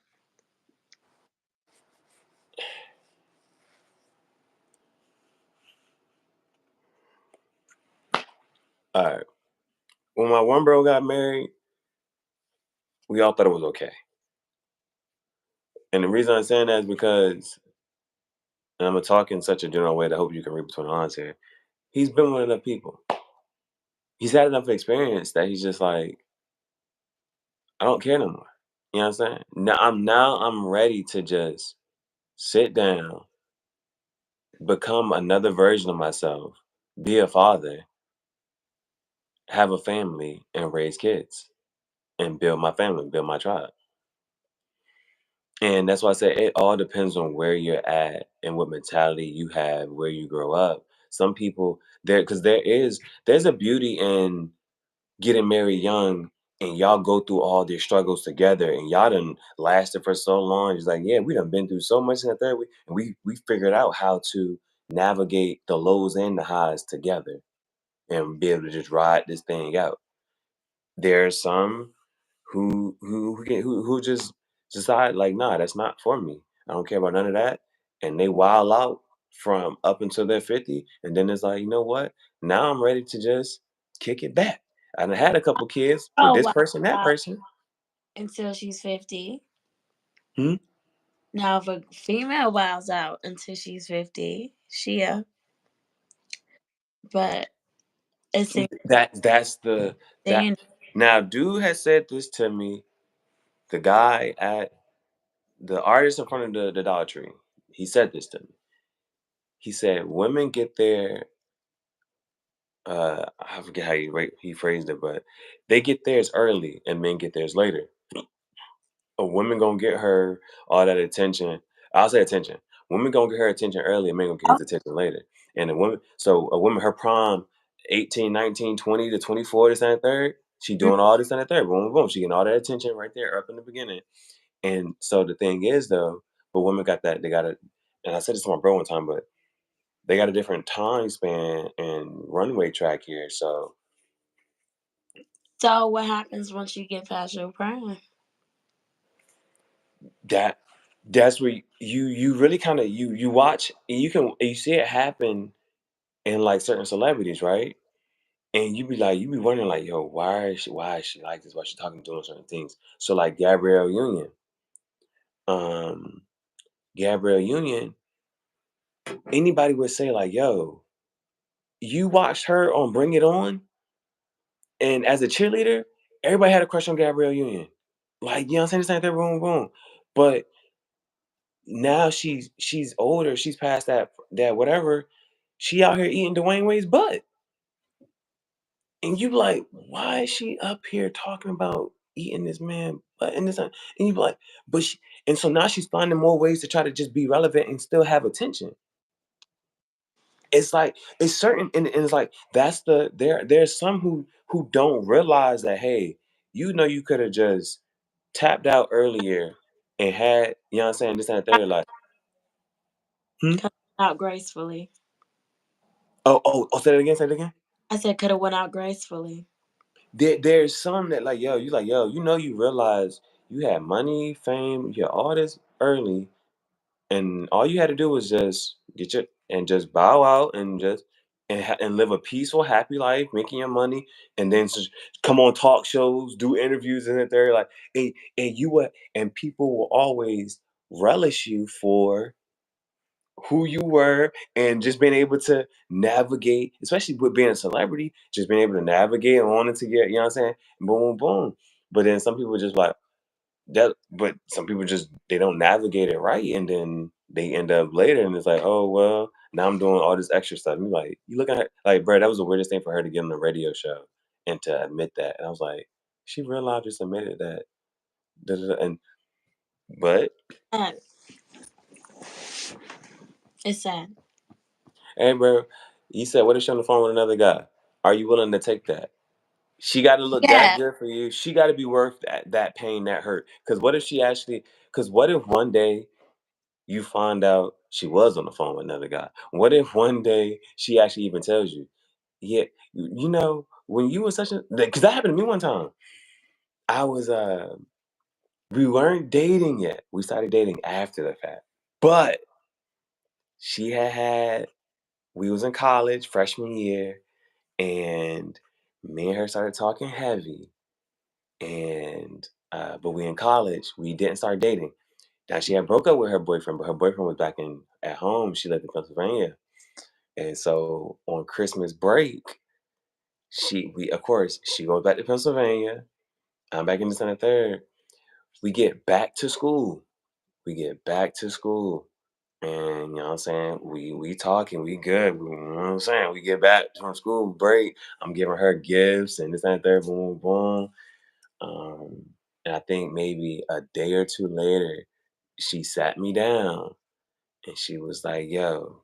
all right, when my one bro got married, we all thought it was okay. And the reason I'm saying that is because, and I'm gonna talk in such a general way that I hope you can read between the lines here. He's been with enough people. He's had enough experience that he's just like, I don't care no more. You know what I'm saying? Now I'm ready to just sit down, become another version of myself, be a father, have a family, and raise kids, and build my family, build my tribe. And that's why I say it all depends on where you're at and what mentality you have, where you grow up. Some people there because there's a beauty in getting married young and y'all go through all their struggles together and y'all done lasted for so long. It's like, yeah, we done been through so much in the third week and we figured out how to navigate the lows and the highs together and be able to just ride this thing out. There's some who just decide like, nah, that's not for me. I don't care about none of that, and they wild out from up until they're 50, and then it's like, you know what? Now I'm ready to just kick it back. I done had a couple kids with Oh, this wow. person, that Wow. person. Until she's 50. Hmm? Now, if a female wilds out until she's 50, but it's That's the that insane. now dude has said this to me. The guy at the artist in front of the Dollar Tree. He said this to me. He said women get their I forget how he phrased it, but they get theirs early and men get theirs later. A woman gonna get her all that attention. I'll say attention. Women gonna get her attention early and men gonna get his attention later. And a woman, her prime 18, 19, 20 to 24, this and the third, she Mm. doing all this and the third. Boom, boom, boom. She getting all that attention right there up in the beginning. And so the thing is though, but women got that, they got it. And I said this to my bro one time, but they got a different time span and runway track here. So So, what happens once you get past your prime? That that's where you really kinda you watch and you see it happen in, like, certain celebrities, right? And you be wondering like, "Yo, why is she like this? Why is she talking doing certain things?" So, like, um, Gabrielle Union, anybody would say like, "Yo, you watched her on Bring It On, and as a cheerleader, everybody had a crush on Gabrielle Union." Like, you know what I'm saying? This ain't that boom, boom. But now she's older, she's past that whatever. She out here eating Dwayne Wade's butt. And you be like, why is she up here talking about eating this man butt and this and you be like, but she and so now she's finding more ways to try to just be relevant and still have attention. It's like it's certain and it's like that's there's some who don't realize that hey, you know you could have just tapped out earlier and had, you know what I'm saying, this and that, they're like, hmm? Cut out gracefully. Oh, say that again, say it again. I said, could have went out gracefully. there's some that like, yo, you like, yo, you realize you had money, fame, you had all this early, and all you had to do was just get your and just bow out and just and live a peaceful, happy life, making your money, and then just come on talk shows, do interviews, and they're like, and you were, and people will always relish you for who you were and just being able to navigate, especially with being a celebrity, just being able to navigate and wanting to get, you know what I'm saying? Boom, boom. But then some people just like that, but some people just they don't navigate it right, and then they end up later, and it's like, oh well, now I'm doing all this extra stuff. And you're like, you look at her like, bro, that was the weirdest thing for her to get on the radio show and to admit that. And I was like, she real life just admitted that. Da, da, da. And but And it's sad. hey, bro, you said what if she on the phone with another guy? Are you willing to take that? She got to look that Yeah, good for you. She got to be worth that pain, that hurt. Because what if she actually? Because what if one day you find out she was on the phone with another guy? What if one day she actually even tells you, "Yeah, when you were such a," because that happened to me one time. I was we weren't dating yet. We started dating after the fact, but she had we was in college freshman year, and me and her started talking heavy, and but we in college. We didn't start dating. Now she had broke up with her boyfriend, but her boyfriend was back in at home. She lived in Pennsylvania. And so on Christmas break, we of course she goes back to Pennsylvania. I'm back in December 3rd. We get back to school. We get back to school. And you know what I'm saying? We talking, we good. You know what I'm saying? We get back from school break. I'm giving her gifts and this and that, third, boom, boom. Um, and I think maybe a day or two later, she sat me down and she was like, yo,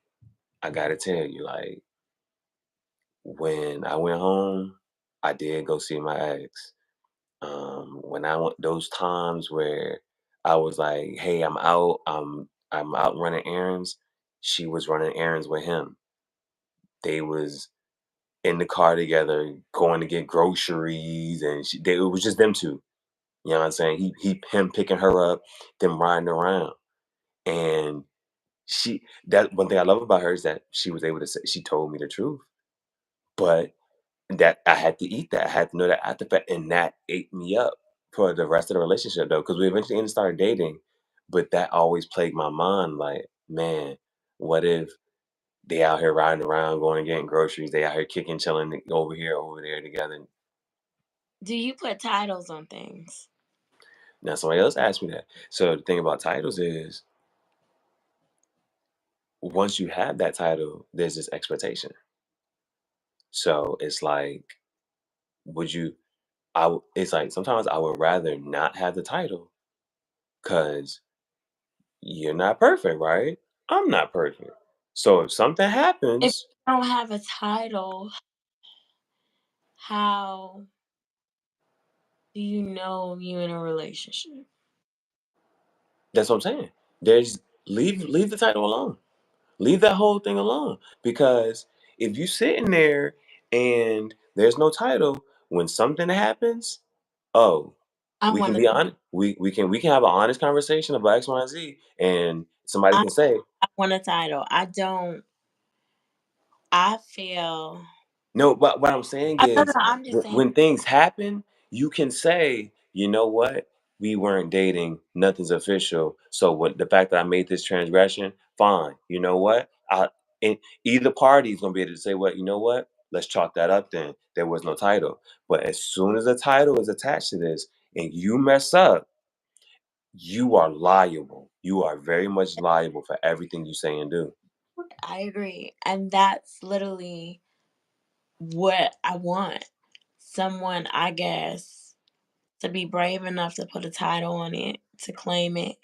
I gotta tell you, like, when I went home, I did go see my ex. When I went those times where I was like, "Hey, I'm out running errands," she was running errands with him. They was in the car together, going to get groceries, and it was just them two. You know what I'm saying? Him picking her up, them riding around, and that one thing I love about her is that she was able to say she told me the truth, but that I had to eat that. I had to know that after fact, and that ate me up for the rest of the relationship though, because we eventually ended started dating. But that always plagued my mind, like, man, what if they out here riding around, going and getting groceries, they out here kicking, chilling over here, over there together. do you put titles on things? Now somebody else asked me that. So the thing about titles is once you have that title, there's this expectation. So it's like, would you it's like sometimes I would rather not have the title because you're not perfect, right? I'm not perfect. So if something If happens, you don't have a title, how do you know you in a relationship? that's what I'm saying. There's leave the title alone. Leave that whole thing alone. Because if you sitting there and there's no title, when something happens, oh, I we can want to be honest. We can have an honest conversation about X, Y, and Z, and somebody I, can say, I want a title. I feel no, but what I'm saying no, no, is, I'm just saying when things happen, you can say, you know what? We weren't dating. Nothing's official. So what? The fact that I made this transgression, fine. You know what? And either party is gonna be able to say, what? You know what? Let's chalk that up. Then there was no title. But as soon as a title is attached to this, and you mess up, you are liable. You are very much liable for everything you say and do. I agree. And that's literally what I want. Someone, I guess, to be brave enough to put a title on it, to claim it,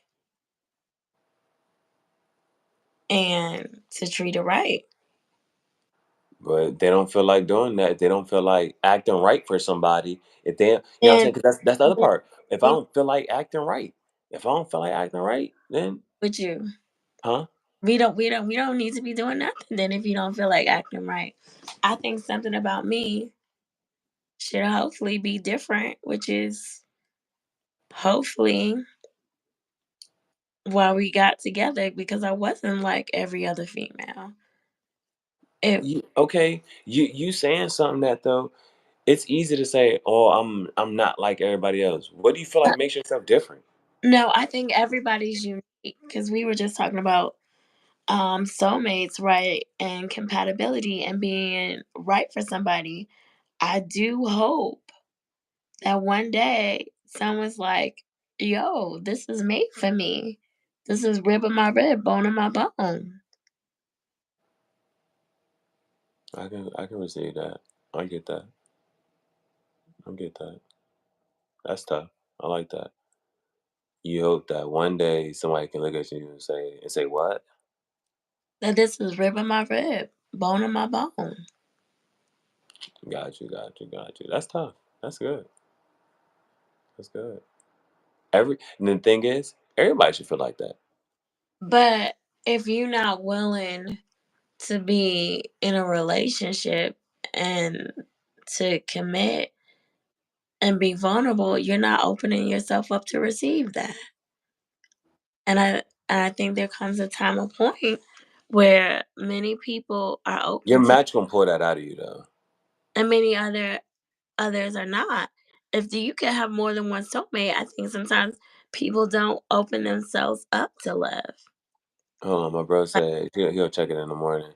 and to treat it right. But they don't feel like doing that. They don't feel like acting right for somebody. If they, you know what I'm saying? And Because that's the other part. If I with don't feel like acting right, if I don't feel like acting right, then, you, huh? we don't need to be doing nothing then if you don't feel like acting right. I think something about me. should hopefully be different, which is hopefully why we got together because I wasn't like every other female. It Okay, you saying something that though it's easy to say, "Oh, I'm not like everybody else." What do you feel like makes yourself different? no, I think everybody's unique because we were just talking about soulmates, right? And compatibility and being right for somebody. I do hope that one day someone's like, yo, this is made for me. This is rib of my rib, bone of my bone. I can receive that. I get that. I get that. That's tough. I like that. You hope that one day somebody can look at you and say what? That this is rib of my rib, bone of my bone. Got you, got you, got you. That's tough. That's good. That's good. And the thing is, everybody should feel like that. But if you're not willing to be in a relationship and to commit and be vulnerable, you're not opening yourself up to receive that. And I think there comes a time, a point where many people are Your open to, match gonna pull that out of you though. and many others are not. If you can have more than one soulmate, I think sometimes people don't open themselves up to love. Hold on, my bro Like, said he'll check it in the morning.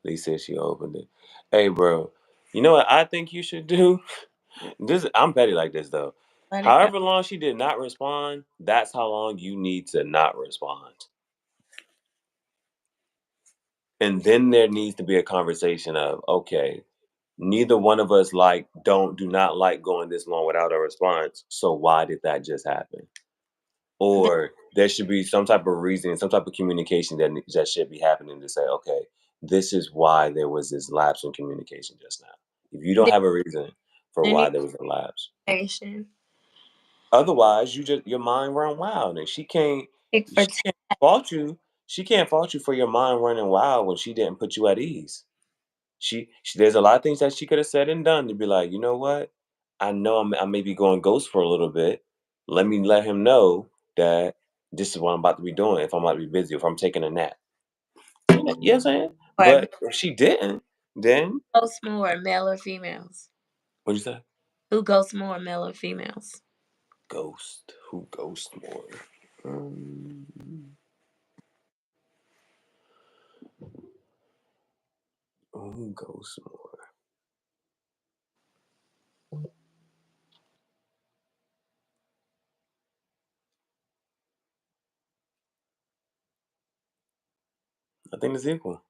Lee said she opened it. Hey, bro, you know what I think you should do? This I'm petty like this though. let it go. However long she did not respond, that's how long you need to not respond. And then there needs to be a conversation of, okay, neither one of us do not like going this long without a response. So why did that just happen? Th- Or there should be some type of reason, some type of communication that should be happening to say, okay, this is why there was this lapse in communication just now. If you don't There have a reason for there why needs there was a lapse, communication. otherwise your mind run wild, and Pick for she can't fault you. She can't fault you for your mind running wild when she didn't put you at ease. She there's a lot of things that she could have said and done to be like, you know what? I know I may be going ghost for a little bit. Let me let him know that this is what I'm about to be doing. If I'm about to be busy, if I'm taking a nap, you know what I'm saying? or But if she didn't, then ghost more, male or females? what'd you say? Who ghosts more, male or females? Ghost. Who ghost more? Um, who ghost more? I think it's equal.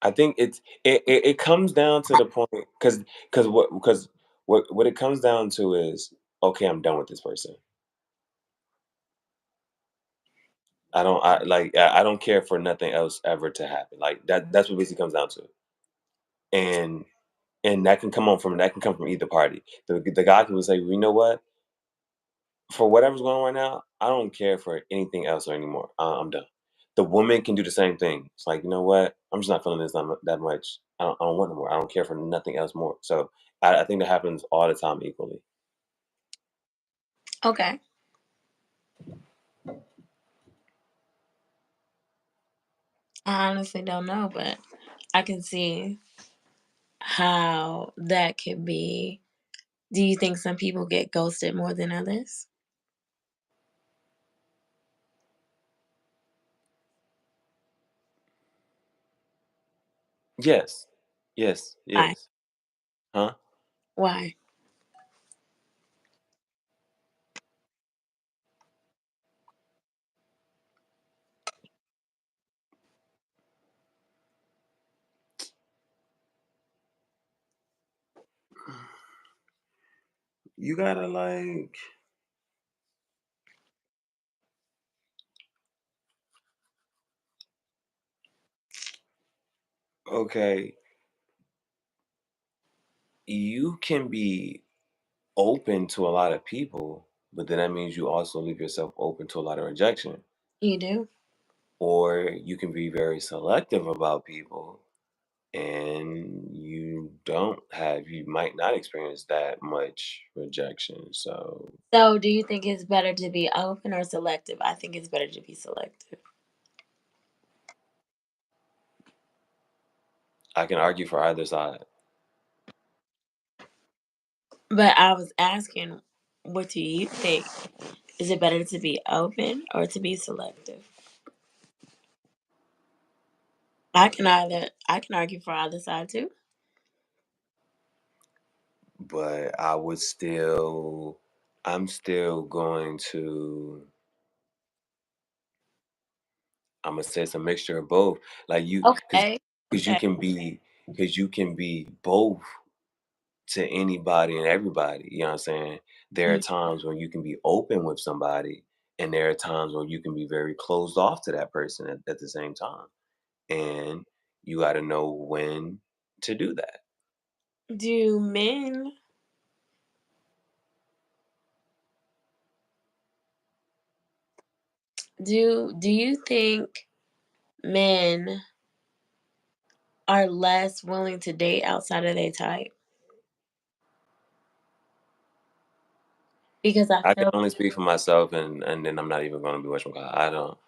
I think it comes down to the point because what it comes down to is okay, I'm done with this person. I don't care for nothing else ever to happen. Like that's what basically comes down to. And that can come from either party. The guy can say, "You know what? For whatever's going on right now, I don't care for anything else or anymore. I'm done." The woman can do the same thing. It's like, you know what? I'm just not feeling this that much. I don't want no more. I don't care for nothing else more. So I think that happens all the time equally. Okay. I honestly don't know, but I can see how that could be. Do you think some people get ghosted more than others? Yes, yes, Why? yes. Huh? Why? You gotta okay. You can be open to a lot of people, but then that means you also leave yourself open to a lot of rejection. You do? Or you can be very selective about people and you you might not experience that much rejection. So So, do you think it's better to be open or selective? I think it's better to be selective. I can argue for either side. But I was asking, what do you think? Is it better to be open or to be selective? I can argue for either side too. But I'm still going to, I'm gonna say it's a mixture of both. Like Okay. because you Okay. can be both to anybody and everybody. You know what I'm saying? There are Mm. times when you can be open with somebody, and there are times when you can be very closed off to that person at the same time. And you got to know when to do that. Do men do you think men are less willing to date outside of their type? Because I I can feel only speak for myself, and then I'm not even going to be whatchamacallit. I don't.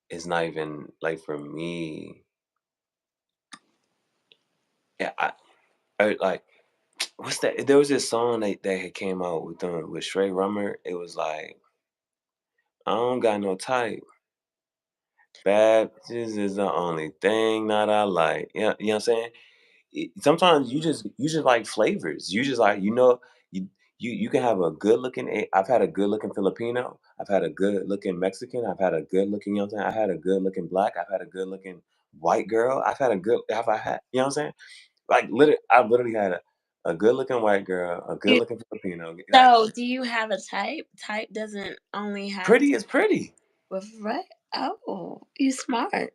It's not even like for me. Yeah, like what's that? There was this song that had came out with them with Stray Rummer. It was like I don't got no type. Bad bitches is the only thing that I like. Yeah, you know what I'm saying? Sometimes you just like flavors. You just like you you can have a good looking. I've had a good looking Filipino. I've had a good looking Mexican. I've had a good looking, you know what I'm saying? I had a good looking black. I've had a good looking white girl. I've had a good. Have I had? You know what I'm saying? Like literally, I've literally had a good looking white girl, a good you. looking Filipino. Like So, do you have a type? Type doesn't only have pretty is pretty. with right. Oh, you smart.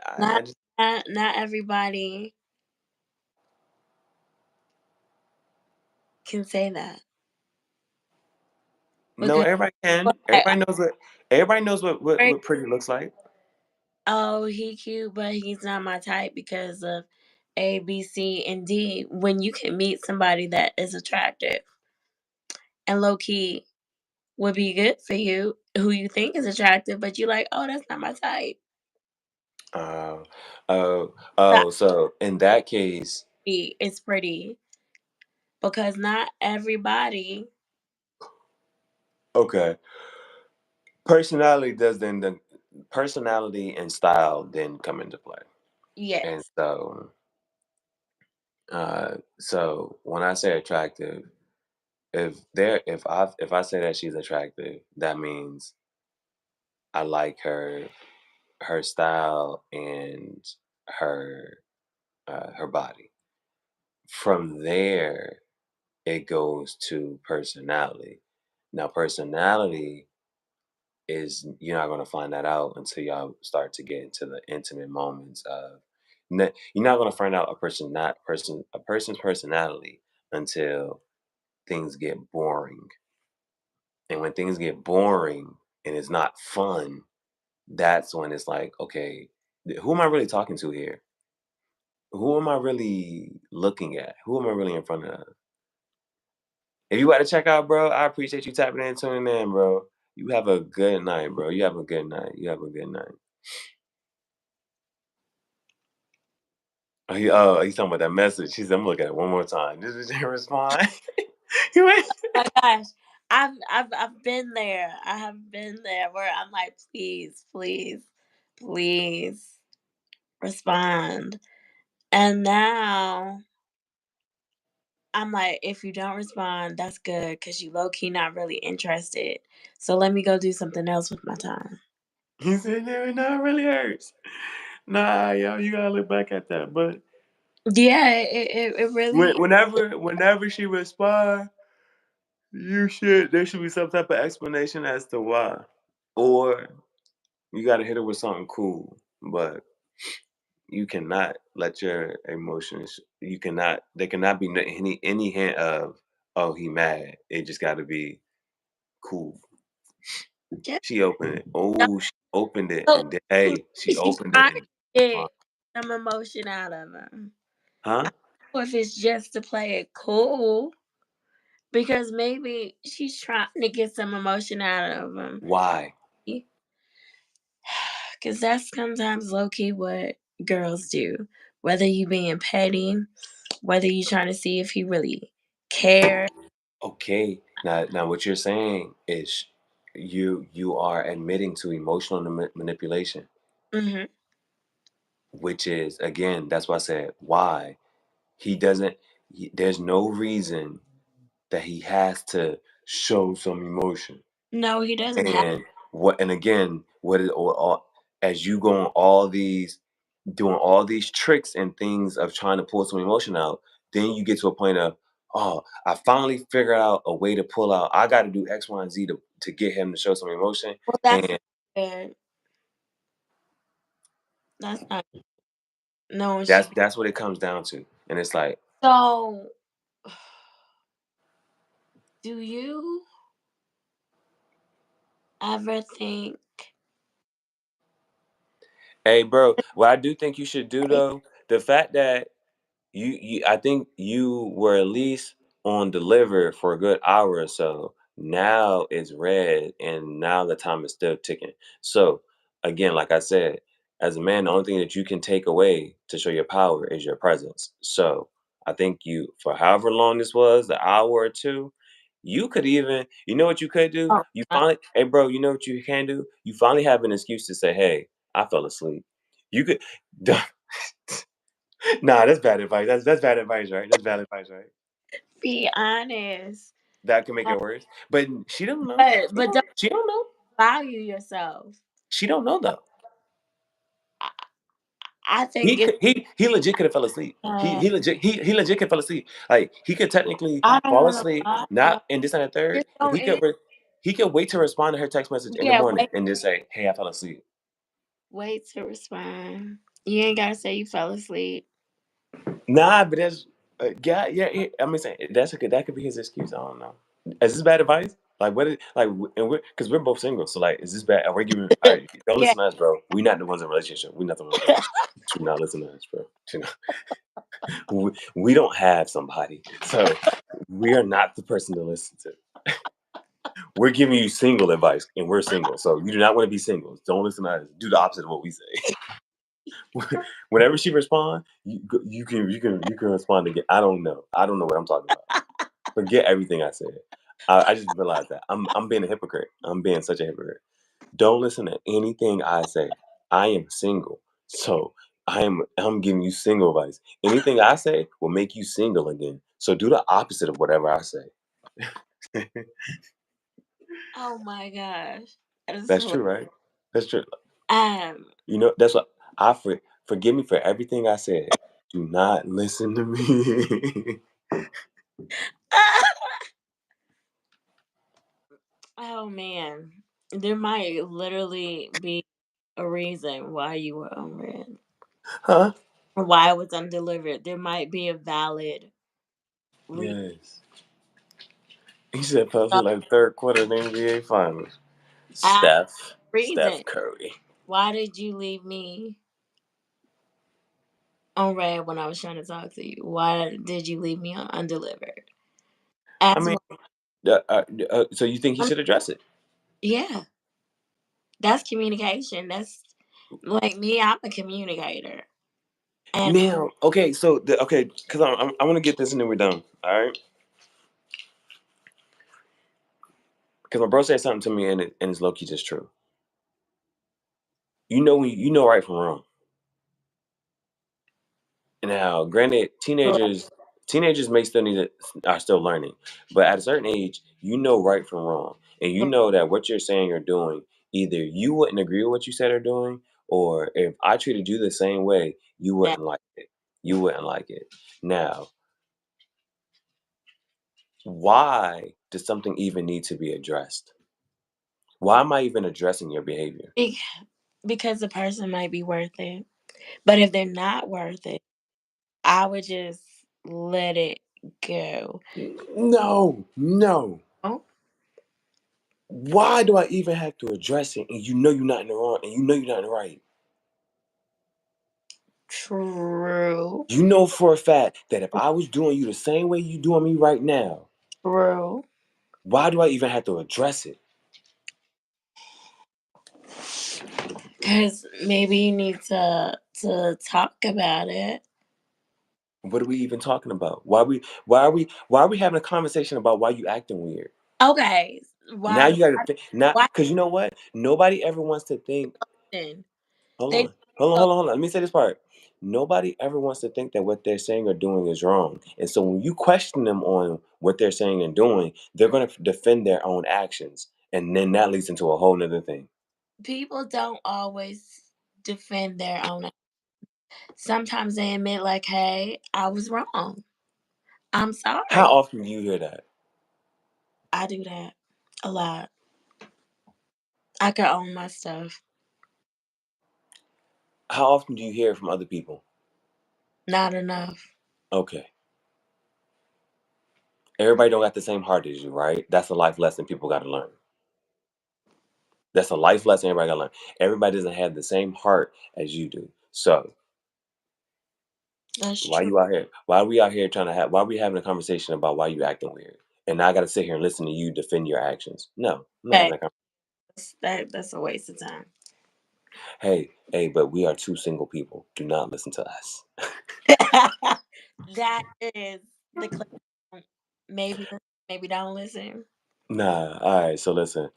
I Not just not everybody can say that no. because Everybody can. I Everybody knows agree. what pretty looks like. Oh, he cute, but he's not my type because of A, B, C, and D. When you can meet somebody that is attractive and low key would be good for you, who you think is attractive, but you like, oh, that's not my type. Oh, oh, That oh. So in that case, it's pretty because not everybody. okay. Personality does then personality and style then come into play. And Yes, so when I say attractive, if I say that she's attractive, that means I like her style and her her body. From there, it goes to personality. Now, personality is you're not going to find that out until y'all start to get into the intimate moments of. You're not going to find out a person's personality until things get boring. And when things get boring and it's not fun, that's when it's like, okay, who am I really talking to here? Who am I really looking at? Who am I really in front of? If you about to check out, bro, I appreciate you tapping in and tuning in, bro. You have a good night, bro. You have a good night. You have a good night. He's talking about that message. He said, I'm looking at it one more time. This is your respond. You ain't- my gosh. I've been there. I have been there where I'm like, please, please, please respond. And now I'm like, if you don't respond, that's good because you low key not really interested. So let me go do something else with my time. he said, yeah, no, it really hurts. Nah, yo, you gotta look back at that. But Yeah, it really whenever she respond, there should be some type of explanation as to why. Or you gotta hit her with something cool. But you cannot let your emotions. You cannot. There cannot be any hint of oh he mad. It just got to be cool. yeah. She opened it. Oh, opened it, So and then hey, she she's opened it trying to and get some emotion out of him. huh? Or if it's just to play it cool, because maybe she's trying to get some emotion out of him. Why? Because that's sometimes low key what girls do. Whether you being petty, whether you trying to see if he really cares. Okay. Now what you're saying is you are admitting to emotional manipulation, Hmm. which is again, that's why I said why he doesn't. There's no reason that he has to show some emotion. No, he doesn't have. And what? And again, what is or as you go on all these doing all these tricks and things of trying to pull some emotion out, then you get to a point of, oh, I finally figured out a way to pull out. I got to do X, Y, and Z to get him to show some emotion, Well, that's and not good. That's not. No one should be. that's what it comes down to. And it's like, So, do you ever think? hey, bro, what I do think you should do though, the fact that you I think you were at least on deliver for a good hour or so. Now it's red and now the time is still ticking. So again, like I said, as a man, the only thing that you can take away to show your power is your presence. So I think you for however long this was, the hour or two, you could even, you know what you could do? Oh, You finally, hey bro, you know what you can do? You finally have an excuse to say, hey, I fell asleep. You could nah, that's bad advice. That's bad advice, right? That's bad advice, right? be honest. That can make Uh, it worse. But she don't know. but don't She don't know. value yourself. She don't know though. I, I think it's. He legit could have fell asleep. He legit could fell asleep. Like he could technically I don't fall want to asleep, lie. not in this and the third, Just but don't. he could wait to respond to her text message in the Yeah, morning and just say, "Hey, I fell asleep." wait to respond. You ain't gotta say you fell asleep. Nah, but that's I mean, that could be his excuse. I don't know. Is this bad advice? Like what? And we're because we're both single. So like, is this bad? Are we giving? All right, don't Yeah. listen to us, bro. We not the ones in a relationship. We not the ones in a relationship. Do not listen to us, bro. Do not. We don't have somebody, so we are not the person to listen to. We're giving you single advice, and we're single. So you do not want to be single. Don't listen to us. Do the opposite of what we say. Whenever she responds, you can respond again. I don't know. I don't know what I'm talking about. Forget everything I said. I just realized that I'm being a hypocrite. I'm being such a hypocrite. Don't listen to anything I say. I am single, so I'm giving you single advice. Anything I say will make you single again. So do the opposite of whatever I say. Oh my gosh, that is That's hilarious. true, right? That's true. Um. You know, that's what forgive me for everything I said. Do not listen to me. Oh man, there might literally be a reason why you were unread Huh? or why it was undelivered. There might be a valid reason. Yes. He said possibly like third quarter of the NBA finals. Ask Steph reason. Curry. Why did you leave me on red when I was trying to talk to you? Why did you leave me undelivered? I As mean, well, so you think he should address it? yeah, that's communication. That's like me. I'm a communicator, and Now, okay, so okay, because I want to get this and then we're done. All right, because my bro said something to me and it's low key just true. You know when you know right from wrong. Now, granted, teenagers may still need to are still learning, but at a certain age, you know right from wrong, and you know that what you're saying or doing, either you wouldn't agree with what you said or doing, or if I treated you the same way, you that wouldn't like it. You wouldn't like it. Now, why does something even need to be addressed? Why am I even addressing your behavior? be- because the person might be worth it, but if they're not worth it, I would just let it go. No, no. Oh, Why do I even have to address it? And you know you're not in the wrong, and you know you're not in the right. True. You know for a fact that if I was doing you the same way you doing me right now, True. why do I even have to address it? Because maybe you need to talk about it. What are we even talking about? Why are we having a conversation about why you acting weird? Okay. Now Why you gotta think now, why because you know what? Nobody ever wants to think. then? Hold They on, hold on. Let me say this part. Nobody ever wants to think that what they're saying or doing is wrong. And so when you question them on what they're saying and doing, they're gonna defend their own actions. And then that leads into a whole nother thing. people don't always defend their own. Sometimes they admit like, "Hey, I was wrong. I'm How sorry." often do you hear that? I do that a lot. I can own my stuff. How often do you hear it from other people? Not enough. Okay. Everybody don't got the same heart as you, right? That's a life lesson people gotta learn. That's a life lesson everybody gotta learn. Everybody doesn't have the same heart as you do. So That's why true. you out here? Why are we out here trying to have? Why are we having a conversation about why you acting weird? And now I got to sit here and listen to you defend your actions. No, I'm not Okay, having that. that's a waste of time. Hey, but we are two single people. Do not listen to us. That is the maybe maybe don't listen. Nah. All right. So listen.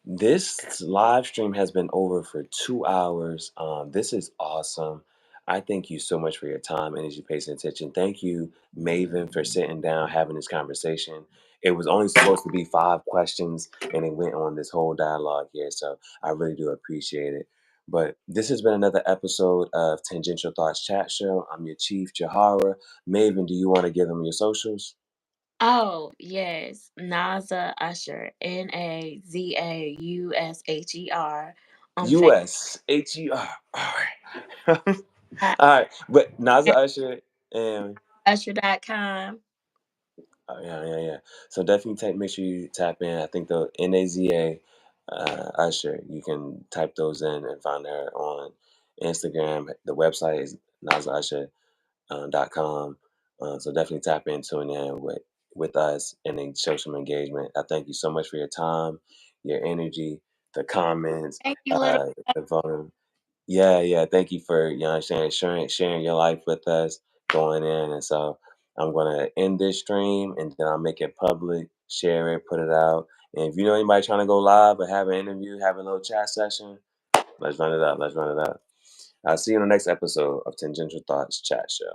This live stream has been over for 2 hours. This is awesome. I thank you so much for your time, energy, patience, and attention. Thank you, Maven, for sitting down, having this conversation. It was only supposed to be 5 questions, and it went on this whole dialogue here. So I really do appreciate it. But this has been another episode of Tangential Thoughts Chat Show. I'm your chief, Jahara. Maven, do you want to give them your socials? Oh, yes. Naza Usher, Nazausher on Facebook. USHER. All right. All right. But Naza Usher and Usher.com. yeah. So definitely make sure you tap in. I think the NAZA Usher, you can type those in and find her on Instagram. The website is nazausher.com. So definitely tap in, tune in with us and then show some engagement. I thank you so much for your time, your energy, the comments, Thank you, little. the phone. Yeah. Thank you for sharing your life with us, going in, and so I'm gonna end this stream and then I'll make it public, share it, put it out. And if you know anybody trying to go live or have an interview, have a little chat session, let's run it up. Let's run it up. I'll see you in the next episode of Tangential Thoughts Chat Show.